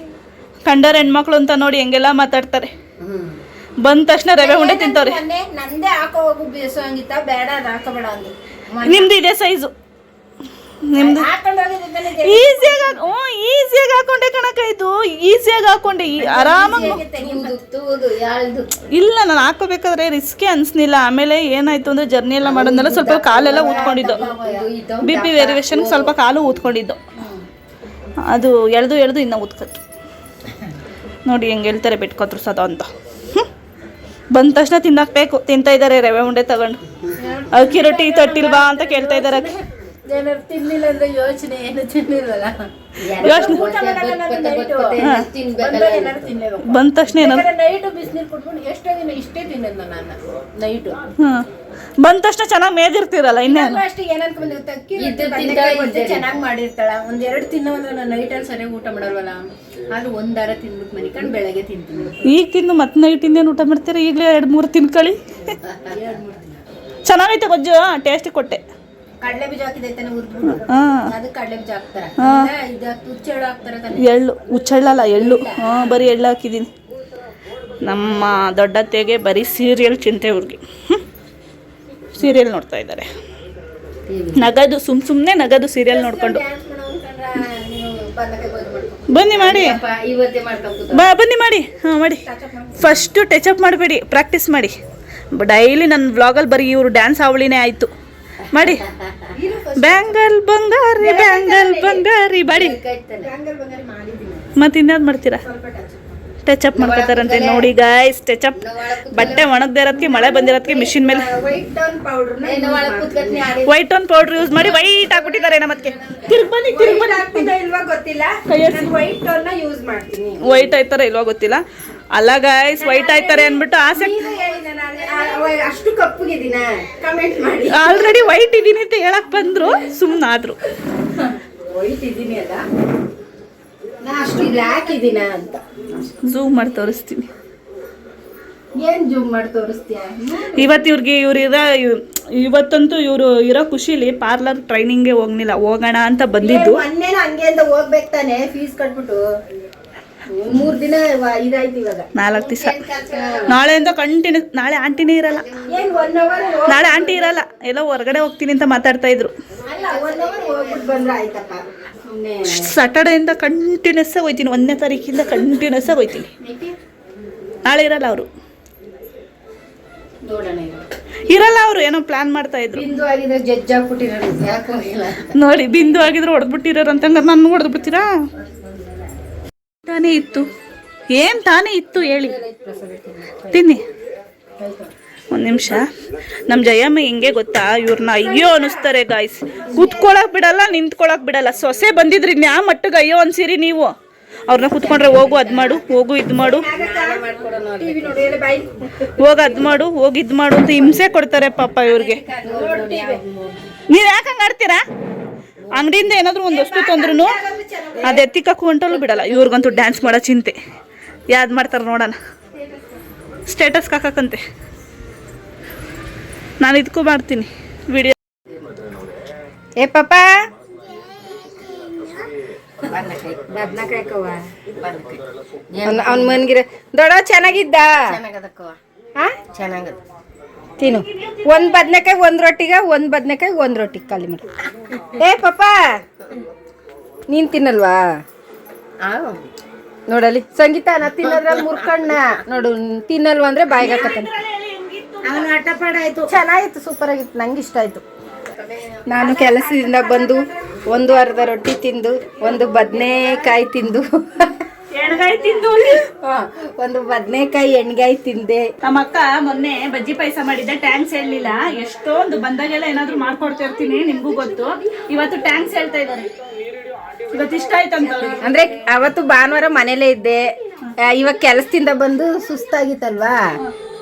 ಕಂಡರ ಹೆಣ್ಮಕ್ಳು ಅಂತ ನೋಡಿ ಹೆಂಗೆಲ್ಲ ಮಾತಾಡ್ತಾರೆ. ಬಂದ ತಕ್ಷಣ ರವೆ ಉಂಡೆ ತಿಂತವ್ರೆ. ನಂದೇ ಹಾಕೋ ಹೋಗು ಬೇಸಂಗಿತ್ತ ಬೇಡ ಅದು ಹಾಕಬೇಡ ಅಂದು. ನಿಮ್ದು ಇದೆ ಸೈಜು. ನಿಮ್ದು ಈಸಿಯಾಗಿ ಹಾಕೊಂಡೆ ಕಣಕ. ಇದು ಈಸಿಯಾಗಿ ಹಾಕೊಂಡೆ ಆರಾಮಾಗಿ. ಇಲ್ಲ ನಾನು ಹಾಕೋಬೇಕಾದ್ರೆ ರಿಸ್ಕೇ ಅನ್ಸ್ನಿಲ್ಲ. ಆಮೇಲೆ ಏನಾಯ್ತು ಅಂದ್ರೆ ಜರ್ನಿ ಎಲ್ಲ ಮಾಡೋದ್ನೆಲ್ಲ ಸ್ವಲ್ಪ ಕಾಲೆಲ್ಲ ಊದ್ಕೊಂಡಿದ್ದು. BP ವೇರಿಯೇಷನ್ಗೆ ಸ್ವಲ್ಪ ಕಾಲು ಊದ್ಕೊಂಡಿದ್ದು. ಅದು ಎಳ್ದು ಇನ್ನೂ ಊದ್ಕತ್ತು. ನೋಡಿ ಹೆಂಗೆ ಹೇಳ್ತಾರೆ ಬಿಟ್ಕೊತ್ರು ಸದ ಅಂತ. ಬಂದ ತಕ್ಷಣ ತಿನ್ನಬೇಕು. ತಿಂತಾ ಇದ್ದಾರೆ ರವೆ ಉಂಡೆ ತಗೊಂಡು. ಅಕ್ಕಿ ರೊಟ್ಟಿ ತಟ್ಟಿಲ್ವಾ ಅಂತ ಕೇಳ್ತಾ ಇದ್ದಾರೆ. ತಿನ್ನಿಲ್ಲ ಅಂದ್ರೆ ಯೋಚನೆ ಏನು ತಿನ್ನಿಲ್ವಲ್ಲ. ಬಂದ ತಕ್ಷಣ ನೈಟು ಬಿಸಿನೀರು ಕುಟ್ಕೊಂಡು ಎಷ್ಟೋ ದಿನ ಇಷ್ಟೇ ತಿನ್ನೋದು ನಾನು ನೈಟು. ಬಂದ ತಕ್ಷಣ ಚೆನ್ನಾಗಿ ಮೇದಿರ್ತೀರಲ್ಲ. ಇನ್ನೇನು ಅಷ್ಟು ಏನಂತ ಚೆನ್ನಾಗಿ ಮಾಡಿರ್ತಾಳ. 1-2 ತಿನ್ನೋದ್ರೆ ನಾನು ನೈಟಲ್ಲಿ ಸರಿಯಾಗಿ ಊಟ ಮಾಡಲ್ವಲ್ಲ. ಅದು 1 ವಾರ ತಿನ್ಬಿಟ್ಟು ಮನಿಕೊಂಡು ಬೆಳಗ್ಗೆ ತಿಂತೀನಿ. ಈಗ ತಿಂದು ಮತ್ತೆ ನೈಟ್ ಇನ್ನೇನು ಊಟ ಮಾಡ್ತೀರಾ? ಈಗಲೇ 2-3 ತಿನ್ಕೊಳ್ಳಿ. ಚೆನ್ನಾಗೈತೆ ಗೊಜ್ಜು. ಟೇಸ್ಟ್ ಕೊಟ್ಟೆ. ಕಡಲೆ ಬೀಜ ಹಾಕಿದೈತಾನೆ ಹುರಿದು. ಅದು ಕಡಲೆ ಬೀಜ ಹಾಕ್ತಾರೆ. ಇದು ಹುಚ್ಚೆಳ್ಳು ಹಾಕ್ತಾರೆ ತಾನೆ. ಎಳ್ಳು ಹುಚ್ಚೆಳ್ಳಲ್ಲ ಎಳ್ಳು. ಬರೀ ಎಳ್ಳು ಹಾಕಿದ್ದೀನಿ. ನಮ್ಮ ದೊಡ್ಡತ್ತೆಗೆ ಬರೀ ಸೀರಿಯಲ್ ಚಿಂತೆ. ಅವ್ರಿಗೆ ಸೀರಿಯಲ್ ನೋಡ್ತಾ ಇದ್ದಾರೆ. ನಗದು ಸುಮ್ಮನೆ ನಗದು ಸೀರಿಯಲ್ ನೋಡ್ಕೊಂಡು ಡ್ಯಾನ್ಸ್ ಮಾಡೋ ಅನ್ಕೊಂಡ್ರ ನೀವು ಬಂದಕ್ಕೆ ಬಂದು ಮಾಡ್ಕೊ ಬನ್ನಿ ಮಾಡಿ ಇವತ್ತೇ ಮಾಡ್ಕೊಂಡು ಬನ್ನಿ ಮಾಡಿ ಹಾಂ ಮಾಡಿ ಫಸ್ಟು ಟಚಪ್ ಮಾಡಬೇಡಿ ಪ್ರಾಕ್ಟೀಸ್ ಮಾಡಿ ಡೈಲಿ ನನ್ನ ವ್ಲಾಗಲ್ಲಿ ಬರೀ ಇವರು ಡ್ಯಾನ್ಸ್ ಅವಳಿನೇ ಆಯಿತು ಮಾಡಿ ಬ್ಯಾಂಗಲ್ ಬಂಗಾರಿ ಬಾಡಿ ಬ್ಯಾಂಗಲ್ ಬಂಗಾರಿ ಮಾಡಿದ್ದೀನಿ ಮತ್ತೆ ಇನ್ಯಾವ್ದು ಮಾಡ್ತೀರಾ ಸ್ವಲ್ಪ ಟಚಪ್ ಮಾಡ್ಕೊತಾರಂತೆ ನೋಡಿ ಗಾಯ್ಸ್ ಟಚಪ್ ಬಟ್ಟೆ ಒಣಗದೆ ಇರೋದಕ್ಕೆ ಮಳೆ ಬಂದಿರೋದಕ್ಕೆ ಮಿಷಿನ್ ಮೇಲೆ white down powder white tone powder use ಮಾಡಿ ವೈಟ್ ಹಾಕ್ಬಿಟ್ಟಿದ್ದಾರೆ ನಮ್ಮಕ್ಕೆ ತಿರುಗಿ ಬನ್ನಿ ಆಗ್ತಿದೆ ಇಲ್ವಾ ಗೊತ್ತಿಲ್ಲ ವೈಟ್ ಟೋನ್ ನ ಯೂಸ್ ಮಾಡ್ತೀನಿ ವೈಟ್ ಆಯ್ತಾರ ಇಲ್ವಾ ಗೊತ್ತಿಲ್ಲ ಅಲ್ಲ ಗಾಯ್ಸ್ ವೈಟ್ ಆಯ್ತಾರೆ ಅಂದ್ಬಿಟ್ಟು ಆಸೆ ಅಷ್ಟು ಕಪ್ಪಗಿದ್ದೀನ ಕಮೆಂಟ್ ಮಾಡಿ ಆಲ್ರೆಡಿ ವೈಟ್ ಇದೀನಿ ಅಂತ ಹೇಳಕ್ ಬಂದ್ರು ಸುಮ್ಮನಾದ್ರು ವೈಟ್ ಇದ್ದೀನಿ ಅಲ್ಲ ನಾ ಅಷ್ಟು ಬ್ಲ್ಯಾಕ್ ಇದ್ದೀನ ಅಂತ ಝೂಮ್ ಮಾಡಿ ತೋರಿಸ್ತೀನಿ ಏನ್ ಜೂಮ್ ಮಾಡಿ ತೋರಿಸ್ತೀಯ ಇವತ್ತು ಇವತ್ತಂತೂ ಇವರು ಇರೋ ಖುಷಿಲಿ ಪಾರ್ಲರ್ ಟ್ರೈನಿಂಗ್ಗೆ ಹೋಗೋಣ ಅಂತ ಬಂದಿದ್ದು ಮೊನ್ನೆನ ಹಂಗೆ ಅಂತ ಹೋಗ್ಬೇಕು ತಾನೆ ಫೀಸ್ ಕಟ್ಬಿಟ್ಟು 3 ದಿನ ಇದಾಯ್ತು ಇವಾಗ 4 ದಿವಸ ನಾಳೆಯಿಂದ ಕಂಟಿನ್ಯೂ ನಾಳೆ ಆಂಟಿನೇ ಇರಲ್ಲ ಏನ್ 1 ಅವರ್ ನಾಳೆ ಆಂಟಿ ಇರಲ್ಲ ಎಲ್ಲ ಹೊರಗಡೆ ಹೋಗ್ತೀನಿ ಅಂತ ಮಾತಾಡ್ತಾ ಇದ್ರು ಅಲ್ಲ 1 ಅವರ್ ಹೋಗ್ಬಿಟ್ಟು ಬಂದ್ರೆ ಆಯ್ತಪ್ಪ ಸುಮ್ಮನೆ ಸ್ಯಾಟರ್ಡೆಯಿಂದ ಕಂಟಿನ್ಯೂಸ್ ಆಗಿ ಹೋಯ್ತೀನಿ 1ನೇ ತಾರೀಕಿಂದ ಕಂಟಿನ್ಯೂಸ್ ಆಗಿ ಹೋಯ್ತೀನಿ ನಾಳೆ ಇರಲ್ಲ ಅವರು ನೋಡೋಣ ಇರಲ್ಲ ಅವರು ಏನೋ ಪ್ಲಾನ್ ಮಾಡ್ತಾ ಇದ್ರು ಬಿಂದು ಆಗಿದ್ರೆ ಜಡ್ಜ್ ಆಗ್ಬಿಟ್ಟಿರೋದು ಯಾಕೆ ಹೋಗಿಲ್ಲ ನೋಡಿ ಬಿಂದು ಆಗಿದ್ರೆ ಹೊಡೆದ್ಬಿಟ್ಟಿರೋರು ಅಂತ ನಾನು ಹೊಡೆದ್ಬಿಡ್ತೀರಾ ತಾನೇ ಇತ್ತು ಏನ್ ತಾನೇ ಇತ್ತು ಹೇಳಿ ತಿನ್ನಿ ಒಂದು ನಿಮಿಷ ನಮ್ಮ ಜಯಮ್ಮ ಹಿಂಗೆ ಗೊತ್ತಾ ಇವ್ರನ್ನ ಅಯ್ಯೋ ಅನ್ನಿಸ್ತಾರೆ ಗಾಯ್ಸ್ ಕೂತ್ಕೊಳಕ್ ಬಿಡಲ್ಲ ನಿಂತ್ಕೊಳಕ್ ಬಿಡಲ್ಲ ಸೊಸೆ ಬಂದಿದ್ರಿ ಇನ್ಯಾ ಮಟ್ಟಿಗೆ ಅಯ್ಯೋ ಅನ್ಸಿರಿ ನೀವು ಅವ್ರನ್ನ ಕೂತ್ಕೊಂಡ್ರೆ ಹೋಗು ಅದ್ ಮಾಡು ಹೋಗು ಇದ್ ಮಾಡು ಹೋಗಿ ಅದ್ ಮಾಡು ಹೋಗಿ ಇದ್ ಮಾಡು ಅಂತ ಹಿಂಸೆ ಕೊಡ್ತಾರೆ ಪಾಪ ಇವ್ರಿಗೆ ನೀವ್ ಯಾಕೆ ಹಂಗ ಆಡ್ತೀರಾ ಅಂಗಡಿಯಿಂದ ಏನಾದ್ರು ಒಂದು ವಸ್ತು ತಂದ್ರು ಅದು ಎತ್ತಿಕ್ಕೂ ಹೊಂಟಲ್ಲೂ ಬಿಡಲ್ಲ ಇವ್ರಿಗಂತೂ ಡ್ಯಾನ್ಸ್ ಮಾಡೋ ಚಿಂತೆ ಯಾವ್ದು ಮಾಡ್ತಾರೆ ನೋಡೋಣ ಸ್ಟೇಟಸ್ ಹಾಕಕ್ಕಂತೆ ನಾನು ಇದಕ್ಕೂ ಮಾಡ್ತೀನಿ ವಿಡಿಯೋ ಏ ಪಾಪ ಅವ್ನ ಮನ್ಗಿರ ದೊಡ್ಡ ಚೆನ್ನಾಗಿದ್ದ ಚೆನ್ನಾಗದ ತಿನ್ನು 1 ಬದ್ನೆಕಾಯಿ 1 ರೊಟ್ಟಿಗೆ 1 ಬದ್ನೆಕಾಯಿ 1 ರೊಟ್ಟಿಗೆ ಖಾಲಿ ಮಾಡಿ ಏ ಪಾಪ ನೀನ್ ತಿನ್ನಲ್ವಾ ನೋಡಲಿ ಸಂಗೀತ ನಾ ತಿನ್ನೋದ್ರಲ್ಲಿ ಮುರ್ಕಣ್ಣ ನೋಡು ತಿನ್ನಲ್ವಾ ಅಂದ್ರೆ ಬಾಯಿಗೆ ಹಾಕತ್ತಾನೆ ಚೆನ್ನಾಗಿತ್ತು ಸೂಪರ್ ಆಗಿತ್ತು ನಂಗೆ ಇಷ್ಟ ಆಯ್ತು ನಾನು ಕೆಲಸದಿಂದ ಬಂದು 1 ಅರ್ಧ ರೊಟ್ಟಿ ತಿಂದು 1 ಬದನೆಕಾಯಿ ತಿಂದು ಎಣ್ಗಾಯಿ ತಿಂದು 1 ಬದನೆಕಾಯಿ ಎಣ್ಗಾಯಿ ತಿಂದೆ. ನಮ್ಮ ಅಕ್ಕ ಮೊನ್ನೆ ಬಜ್ಜಿ ಪಾಯಸ ಮಾಡಿದ್ದೆ, ಟ್ಯಾಂಕ್ಸ್ ಹೇಳಲಿಲ್ಲ. ಎಷ್ಟೊಂದು ಬಂದಾಗೆಲ್ಲ ಏನಾದ್ರು ಮಾಡ್ಕೊಡ್ತಿರ್ತೀನಿ, ನಿಮ್ಗೂ ಗೊತ್ತು. ಇವತ್ತು ಟ್ಯಾಂಕ್ಸ್ ಹೇಳ್ತಾ ಇದ್ದಾರೆ, ಇವತ್ತು ಇಷ್ಟ ಆಯ್ತಂತ ಅವ್ರಿಗೆ. ಅಂದ್ರೆ ಅವತ್ತು ಭಾನುವಾರ ಮನೇಲೇ ಇದ್ದೆ, ಇವಾಗ ಕೆಲಸದಿಂದ ಬಂದು ಸುಸ್ತಾಗಿತ್ತಲ್ವಾ,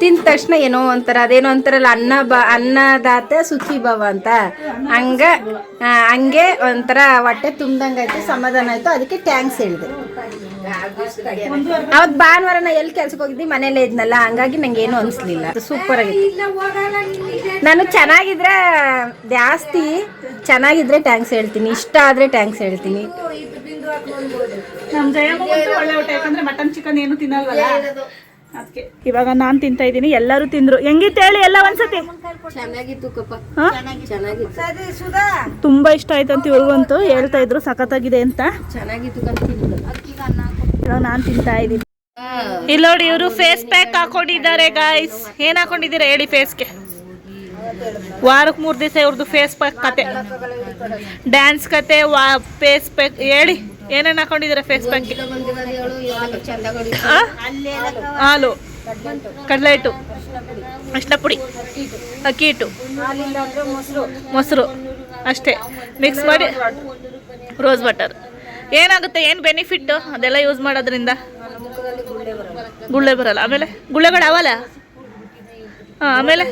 ತಿಂದ ತಕ್ಷಣ ಏನೋ ಒಂಥರ ಅದೇನೋ ಅಂತಾರಲ್ಲ ಅನ್ನದಾತೆ ಸುಖಿ ಭವ ಅಂತ, ಹಂಗೆ ಒಂಥರ ಹೊಟ್ಟೆ ತುಂಬ್ದಂಗಾಯ್ತು, ಸಮಾಧಾನ ಆಯ್ತು. ಅದಕ್ಕೆ ಟ್ಯಾಂಕ್ಸ್ ಹೇಳಿದೆ. ಅವತ್ತು ಭಾನುವಾರ ನಾ ಎಲ್ಲಿ ಕೆಲ್ಸಕ್ಕೆ ಹೋಗಿದ್ದಿ, ಮನೇಲೇ ಇದ್ನಲ್ಲ, ಹಂಗಾಗಿ ನಂಗೆ ಏನು ಅನಿಸ್ಲಿಲ್ಲ. ಸೂಪರ್ ಆಗಿತ್ತು. ನಾನು ಚೆನ್ನಾಗಿದ್ರೆ ಜಾಸ್ತಿ ಚೆನ್ನಾಗಿದ್ರೆ ಟ್ಯಾಂಕ್ಸ್ ಹೇಳ್ತೀನಿ, ಇಷ್ಟ ಆದ್ರೆ ಟ್ಯಾಂಕ್ಸ್ ಹೇಳ್ತೀನಿ. ನಮ್ಮ ಜಯಮ್ಮ ಒಳ್ಳೆ ಊಟ, ಯಾಕಂದ್ರೆ ಮಟನ್ ಚಿಕನ್ ಏನು ತಿನ್ನಲ್ವಲ್ಲ ಅದಕ್ಕೆ. ಇವಾಗ ನಾನು ತಿಂತಾ ಇದ್ದೀನಿ, ಎಲ್ಲರೂ ತಿಂದ್ರು. ಹೆಂಗಿತ್ತು ಹೇಳಿ ಎಲ್ಲ ಒಂದ್ಸತಿ. ಚೆನ್ನಾಗಿತ್ತು ತುಂಬಾ ಇಷ್ಟ ಆಯ್ತು ಅಂತ ಇವ್ರಿಗಂತೂ ಹೇಳ್ತಾ ಇದ್ರು, ಸಖತ್ತಾಗಿದೆ ಅಂತ. ಚೆನ್ನಾಗಿತ್ತು. ಇವಾಗ ನಾನು ತಿಂತಾ ಇದ್ದೀನಿ. ಇಲ್ಲಿ ನೋಡಿ, ಇವರು ಫೇಸ್ ಪ್ಯಾಕ್ ಹಾಕೊಂಡಿದ್ದಾರೆ ಗಾಯ್ಸ್. ಏನ್ ಹಾಕೊಂಡಿದ್ದೀರಾ ಹೇಳಿ ಫೇಸ್ಗೆ? ವಾರಕ್ಕೆ 3 ದಿವಸ ಇವ್ರದ್ದು ಫೇಸ್ ಪ್ಯಾಕ್ ಕತೆ, ಡ್ಯಾನ್ಸ್ ಕತೆ, ಫೇಸ್ ಪ್ಯಾಕ್ ಹೇಳಿ ಏನೇನು ಹಾಕೊಂಡಿದ್ದೀರಾ ಫೇಸ್ ಪ್ಯಾಕ್? ಹಾಲು, ಕಡಲೆ ಹಿಟ್ಟು, ಅರಿಶಿನ ಪುಡಿ, ಅಕ್ಕಿ ಹಿಟ್ಟು, ಮೊಸರು ಅಷ್ಟೇ ಮಿಕ್ಸ್ ಮಾಡಿ, ರೋಸ್ ವಾಟರ್. ಏನಾಗುತ್ತೆ, ಏನು ಬೆನಿಫಿಟ್ಟು ಅದೆಲ್ಲ ಯೂಸ್ ಮಾಡೋದ್ರಿಂದ? ಗುಳ್ಳೆ ಬರಲ್ಲ, ಆಮೇಲೆ ಗುಳ್ಳೆಗಳು ಅವಲ್ಲ, ಆಮೇಲೆ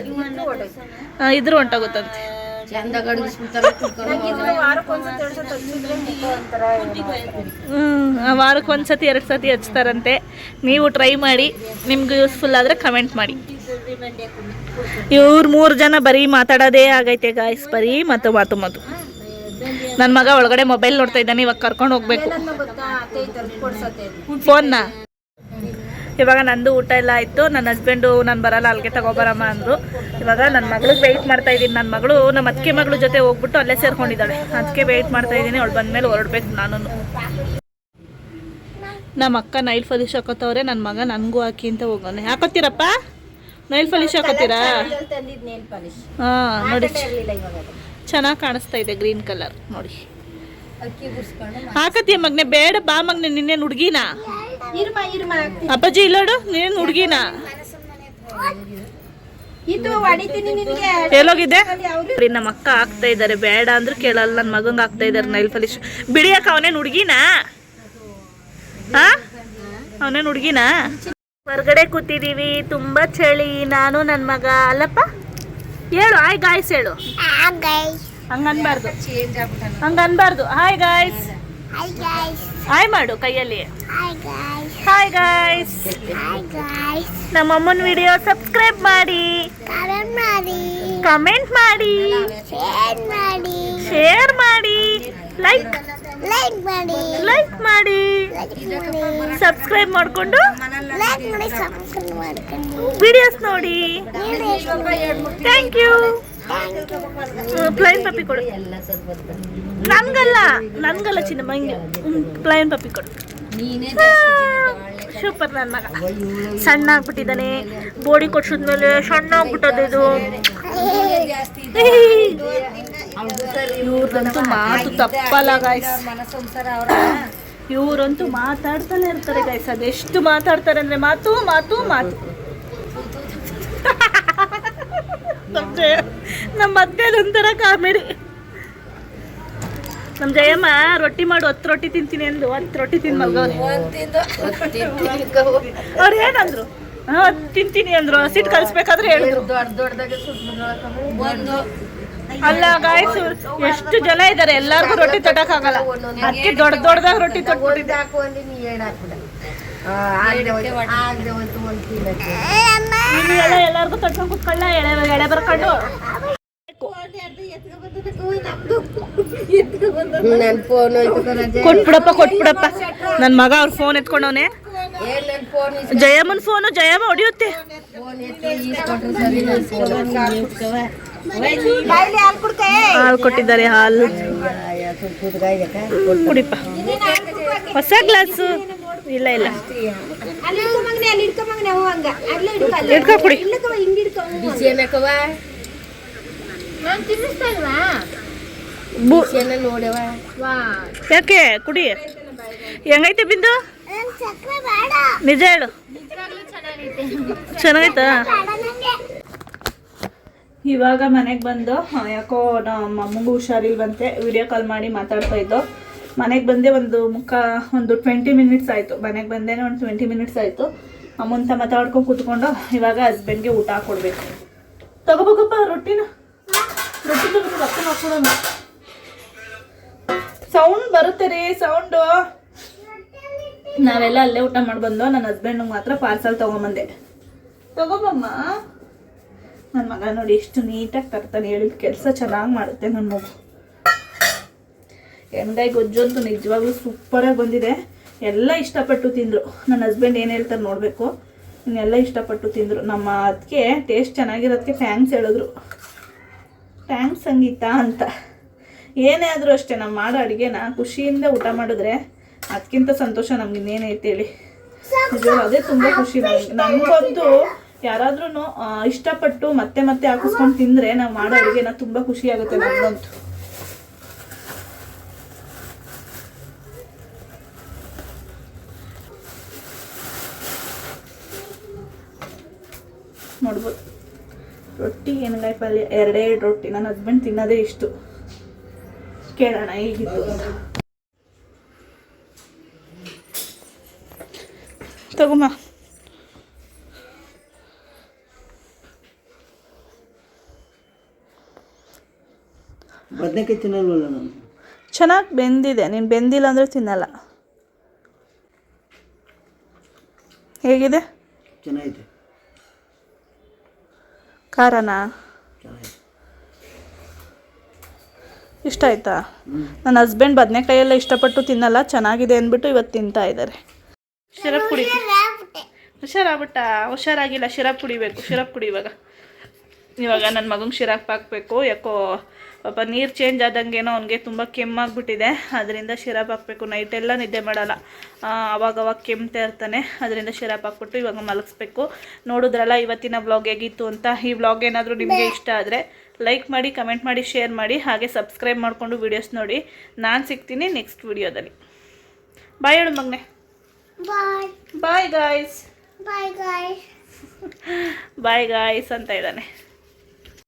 ಇದ್ರು ಹೊಂಟೋಗುತ್ತಂತೆ. ವಾರಕ್ಕೆ 1 ಸತಿ 2 ಸತಿ ಹಚ್ತಾರಂತೆ. ನೀವು ಟ್ರೈ ಮಾಡಿ, ನಿಮ್ಗೆ ಯೂಸ್ಫುಲ್ ಆದರೆ ಕಮೆಂಟ್ ಮಾಡಿ. ಇವ್ರು 3 ಜನ ಬರೀ ಮಾತಾಡೋದೇ ಆಗೈತೆ ಗಾಯ್ಸ್, ಬರೀ ಮಾತು. ನನ್ನ ಮಗ ಒಳಗಡೆ ಮೊಬೈಲ್ ನೋಡ್ತಾ ಇದ್ದಾನೆ, ಇವಾಗ ಕರ್ಕೊಂಡು ಹೋಗ್ಬೇಕು ಫೋನ್ನ. ಇವಾಗ ನಂದು ಊಟ ಎಲ್ಲ ಆಯಿತು. ನನ್ನ ಹಸ್ಬೆಂಡು ನಾನು ಬರಲ್ಲ ಅಲ್ಲಿಗೆ ತಗೊಬರಮ್ಮ ಅಂದರು. ಇವಾಗ ನನ್ನ ಮಗಳಿಗೆ ವೆಯ್ಟ್ ಮಾಡ್ತಾ ಇದ್ದೀನಿ. ನನ್ನ ಮಗಳು ನಮ್ಮ ಅತ್ತಿಗೆ ಮಗಳ ಜೊತೆ ಹೋಗ್ಬಿಟ್ಟು ಅಲ್ಲೇ ಸೇರ್ಕೊಂಡಿದ್ದಾಳೆ. ಅದಕ್ಕೆ ವೆಯ್ಟ್ ಮಾಡ್ತಾ ಇದ್ದೀನಿ. ಅವಳು ಬಂದಮೇಲೆ ಹೊರಡ್ಬೇಕು ನಾನು. ನಮ್ಮ ಅಕ್ಕ ನೈಲ್ ಪಾಲಿಶ್ ಹಾಕೋತವ್ರೆ. ನನ್ನ ಮಗ ನನಗೂ ಹಾಕಿ ಅಂತ ಹೋಗೋಣ. ಹಾಕೋತೀರಪ್ಪ ನೈಲ್ ಪಾಲಿಶ್ ಹಾಕೋತೀರಾ? ಹಾಂ ನೋಡಿ ಚೆನ್ನಾಗಿ ಕಾಣಿಸ್ತಾ ಇದೆ ಗ್ರೀನ್ ಕಲರ್ ನೋಡಿ. ಹಾಕತ್ತೀಯ ಮಗನೆ? ಬೇಡ ಬಾ ಮಗನೆ, ನಿನ್ನೇನು ಹುಡ್ಗಿನಾ? ಅಪ್ಪಾಜಿ ಇಲ್ಲೋಡು, ನೀನು ಹುಡ್ಗಿನಾ? ಎಲ್ಲೋಗಿದೆ? ನಮ್ಮ ಅಕ್ಕ ಹಾಕ್ತಾ ಇದ್ದಾರೆ. ಬೇಡ ಅಂದ್ರೂ ಕೇಳಲ್ಲ. ನನ್ನ ಮಗಂಗೆ ಹಾಕ್ತಾ ಇದ್ದಾರೆ ನೈಲ್ ಪಾಲಿಶ್. ಬಿಡಿಯಕ್ಕ ಅವನೇನು ಹುಡ್ಗಿನಾ? ಹಾ ಅವನೇನು ಹುಡ್ಗಿನಾ? ಹೊರಗಡೆ ಕೂತಿದ್ದೀವಿ, ತುಂಬ ಚಳಿ. ನಾನು ನನ್ನ ಮಗ ಅಲ್ಲಪ್ಪ. ಹೇಳು ಹಾಯ್ ಗಾಯ್ಸ್ ಹೇಳು. ಹಂಗನ್ಬಾರ್ದು. ಹಾಯ್ ಗಾಯ್ಸ್ ಹಾಯ್ ಮಾಡು ಕೈಯಲ್ಲಿ. Hi guys. ನಮ್ಮ ಅಮ್ಮನ ವಿಡಿಯೋ ಸಬ್ಸ್ಕ್ರೈಬ್ ಮಾಡಿ, ಕಮೆಂಟ್ ಮಾಡಿ, ಶೇರ್ ಮಾಡಿ, ಲೈಕ್ ಮಾಡಿ, ಸಬ್ಸ್ಕ್ರೈಬ್ ಮಾಡಿಕೊಂಡು ವಿಡಿಯೋಸ್ ನೋಡಿ. Thank you. ಪ್ಲೈನ್ ಪಪ್ಪಿ ಕೊಡು. ನನ್ಗಲ್ಲ ಚಿನ್ನ ಮಂಗೆ. ಪ್ಲೈನ್ ಪಪ್ಪಿ ಕೊಡು. ಸೂಪರ್. ನನ್ನ ಮಗ ಸಣ್ಣ ಆಗ್ಬಿಟ್ಟಿದ್ದಾನೆ. ಬೋಡಿ ಕೊಡ್ಸಿದ್ಮೇಲೆ ಸಣ್ಣ ಆಗ್ಬಿಟ್ಟದ ಇದು. ಇವ್ರದಂತೂ ಮಾತು ತಪ್ಪಲ್ಲ ಗಾಯ್ಸ್. ಇವರಂತೂ ಮಾತಾಡ್ತಾನೆ ಇರ್ತಾರೆ ಗೈಸ್. ಅದೆಷ್ಟು ಮಾತಾಡ್ತಾರೆ ಅಂದ್ರೆ ಮಾತು ಮಾತು ಮಾತು. ನಮ್ಮ ಮಧ್ಯದೊಂಥರ ಕಾಮಿಡಿ. ನಮ್ಮ ಜಯಮ್ಮ ರೊಟ್ಟಿ ಮಾಡು, 10 ರೊಟ್ಟಿ ತಿಂತೀನಿ ಅಂದು 10 ರೊಟ್ಟಿ ತಿಂದು ಮಲ್ಗವ್ರೆ. ಅವ್ರು ಏನಂದ್ರು? ತಿಂತೀನಿ ಅಂದ್ರು. ಸಿಟ್ಟು ಕಲಿಸ್ಬೇಕಾದ್ರೆ ಹೇಳಿದ್ರು. ಅಲ್ಲ ಗಾಯ್ಸ್, ಎಷ್ಟು ಜನ ಇದ್ದಾರೆ, ಎಲ್ಲಾರ್ಗು ರೊಟ್ಟಿ ತಟ್ಟಕ್ಕಾಗಲ್ಲ. ಅದಕ್ಕೆ ದೊಡ್ಡದಾಗ ರೊಟ್ಟಿ ತಟ್ಬಿಟ್ಟಿದ್ದೆ. ಎಲ್ಲಾರ್ಗು ತಟ್ಕೊಂಡು ಕುತ್ಕೊಳ್ಳ, ಎಳೆ ಬರ್ಕೊಂಡು. ಕೊಟ್ಬಿಡಪ್ಪ. ನನ್ನ ಮಗ ಅವ್ರ ಫೋನ್ ಎತ್ಕೊಂಡವನೆ. ಜಯಮ್ಮನ್ ಫೋನು. ಜಯಮ್ಮ ಹೊಡಿಯುತ್ತೆ. ಹಾಲು ಕೊಟ್ಟಿದ್ದಾರೆ. ಹಾಲು ಕುಡಿಪ. ಹೊಸ ಗ್ಲಾಸು. ಇಲ್ಲ ಇಡ್ಕೊ ಕುಡಿ. ಯಾಕೆ ಕುಡಿ. ಹೆಂಗೈತೆ ಬಿಂದು? ನಿಜ ಹೇಳು. ಚೆನ್ನಾಗೈತಾ? ಇವಾಗ ಮನೆಗೆ ಬಂದು ಯಾಕೋ ನಮ್ಮ ಅಮ್ಮಂಗೂ ಹುಷಾರಿಲ್ವಂತೆ. ವಿಡಿಯೋ ಕಾಲ್ ಮಾಡಿ ಮಾತಾಡ್ತಾ ಇದ್ದೋ. ಮನೆಗೆ ಬಂದೆ ಒಂದು 20 ಮಿನಿಟ್ಸ್ ಆಯಿತು. ಮನೆಗೆ ಬಂದೇನೆ ಒಂದು 20 ಮಿನಿಟ್ಸ್ ಆಯಿತು. ಅಮ್ಮಂತ ಮಾತಾಡ್ಕೊಂಡು ಕೂತ್ಕೊಂಡು ಇವಾಗ ಹಸ್ಬೆಂಡ್ಗೆ ಊಟ ಹಾಕ್ಕೊಡ್ಬೇಕು. ತಗೋಬೇಕಪ್ಪ ರೊಟ್ಟಿ ತಗೋಬೇಕು. ಅಕ್ಕ ಹಾಕ್ಕೊಡೋಣ. ಸೌಂಡ್ ಬರುತ್ತೆ ರೀ, ಸೌಂಡು. ನಾವೆಲ್ಲ ಅಲ್ಲೇ ಊಟ ಮಾಡಿ ಬಂದು. ನನ್ನ ಹಸ್ಬೆಂಡ್ಗೆ ಮಾತ್ರ ಪಾರ್ಸಲ್ ತೊಗೊಂಬಂದೆ. ತಗೋಬಮ್ಮ. ನನ್ನ ಮಗ ನೋಡಿ ಎಷ್ಟು ನೀಟಾಗಿ ತರ್ತಾನೆ. ಹೇಳಿದ ಕೆಲಸ ಚೆನ್ನಾಗಿ ಮಾಡುತ್ತೆ ನನ್ನ ಮಗು. ಎಣ್ಗಾಯಿ ಗೊಜ್ಜು ಅಂತೂ ನಿಜವಾಗ್ಲೂ ಸೂಪರಾಗಿ ಬಂದಿದೆ. ಎಲ್ಲ ಇಷ್ಟಪಟ್ಟು ತಿಂದರು. ನನ್ನ ಹಸ್ಬೆಂಡ್ ಏನು ಹೇಳ್ತಾರೆ ನೋಡಬೇಕು. ಇನ್ನೆಲ್ಲ ಇಷ್ಟಪಟ್ಟು ತಿಂದರು. ನಮ್ಮ ಅದಕ್ಕೆ ಟೇಸ್ಟ್ ಚೆನ್ನಾಗಿರೋದಕ್ಕೆ ಥ್ಯಾಂಕ್ಸ್ ಹೇಳಿದ್ರು. ಥ್ಯಾಂಕ್ಸ್ ಸಂಗೀತ ಅಂತ. ಏನೇ ಆದರೂ ಅಷ್ಟೇ ನಾವು ಮಾಡೋ ಅಡುಗೆನ ಖುಷಿಯಿಂದ ಊಟ ಮಾಡಿದ್ರೆ ಅದಕ್ಕಿಂತ ಸಂತೋಷ ನಮ್ಗೆ ಇನ್ನೇನೈತೆ ಹೇಳಿ. ಅದೇ ತುಂಬ ಖುಷಿ ನನಗಂತೂ. ಯಾರಾದ್ರೂ ಇಷ್ಟಪಟ್ಟು ಮತ್ತೆ ಮತ್ತೆ ಹಾಕಿಸ್ಕೊಂಡು ತಿಂದರೆ ನಾವು ಮಾಡೋ ಅಡುಗೆನ ತುಂಬ ಖುಷಿ ಆಗುತ್ತೆ ನನಗಂತೂ. ನೋಡ್ಬೋದು ರೊಟ್ಟಿ ಎಣ್ಗಾಯಿ ಪಲ್ಯ 2 ರೊಟ್ಟಿ. ನನ್ನ ಹಸ್ಬೆಂಡ್ ತಿನ್ನೋದೇ ಇಷ್ಟು. ಕೇಳೋಣ ಹೇಗಿತ್ತು ಅಂತ. ತಗೊಮ್ಮ. ಬದನೆಕಾಯಿ ತಿನ್ನಲ್ವಲ್ಲ ನಾನು. ಚೆನ್ನಾಗಿ ಬೆಂದಿದೆ. ನೀನು ಬೆಂದಿಲ್ಲ ಅಂದರೆ ತಿನ್ನಲ್ಲ. ಹೇಗಿದೆ? ಚೆನ್ನಾಗಿದೆ. ಖಾರನಾ? ಇಷ್ಟ ಆಯ್ತಾ? ನನ್ನ ಹಸ್ಬೆಂಡ್ ಬದನೆಕಾಯೆಲ್ಲ ಇಷ್ಟಪಟ್ಟು ತಿನ್ನಲ್ಲ. ಚೆನ್ನಾಗಿದೆ ಅಂದ್ಬಿಟ್ಟು ಇವತ್ತು ತಿಂತಾ ಇದ್ದಾರೆ. ಶರಪ್ ಕುಡಿ. ಹುಷಾರಾಗ್ಬಿಟ್ಟ. ಹುಷಾರಾಗಿಲ್ಲ, ಶಿರಪ್ ಕುಡಿಬೇಕು, ಶಿರಪ್ ಕುಡಿ ಇವಾಗ ನನ್ನ ಮಗಂಗೆ ಶಿರಪ್ ಹಾಕಬೇಕು. ಯಾಕೋ ಪಾಪ ನೀರು ಚೇಂಜ್ ಆದಂಗೇನೋ ಅವನಿಗೆ ತುಂಬ ಕೆಮ್ಮಾಗ್ಬಿಟ್ಟಿದೆ, ಅದರಿಂದ ಶಿರಪ್ ಹಾಕಬೇಕು. ನೈಟೆಲ್ಲ ನಿದ್ದೆ ಮಾಡಲ್ಲ, ಅವಾಗವಾಗ ಕೆಮ್ತಾ ಇರ್ತಾನೆ, ಅದರಿಂದ ಶಿರಪ್ ಹಾಕ್ಬಿಟ್ಟು ಇವಾಗ ಮಲಗಿಸ್ಬೇಕು. ನೋಡಿದ್ರಲ್ಲ ಇವತ್ತಿನ ವ್ಲಾಗ್ ಹೇಗಿತ್ತು ಅಂತ. ಈ ವ್ಲಾಗ್ ಏನಾದರೂ ನಿಮಗೆ ಇಷ್ಟ ಆದರೆ ಲೈಕ್ ಮಾಡಿ, ಕಮೆಂಟ್ ಮಾಡಿ, ಶೇರ್ ಮಾಡಿ, ಹಾಗೆ ಸಬ್ಸ್ಕ್ರೈಬ್ ಮಾಡಿಕೊಂಡು ವೀಡಿಯೋಸ್ ನೋಡಿ. ನಾನು ಸಿಗ್ತೀನಿ ನೆಕ್ಸ್ಟ್ ವಿಡಿಯೋದಲ್ಲಿ. ಬಾಯ್ ಹೇಳು ಮಗನೆ. Bye guys. ಬಾಯ್ ಗಾಯ್ಸ್ ಅಂತ ಇದ್ದಾನೆ.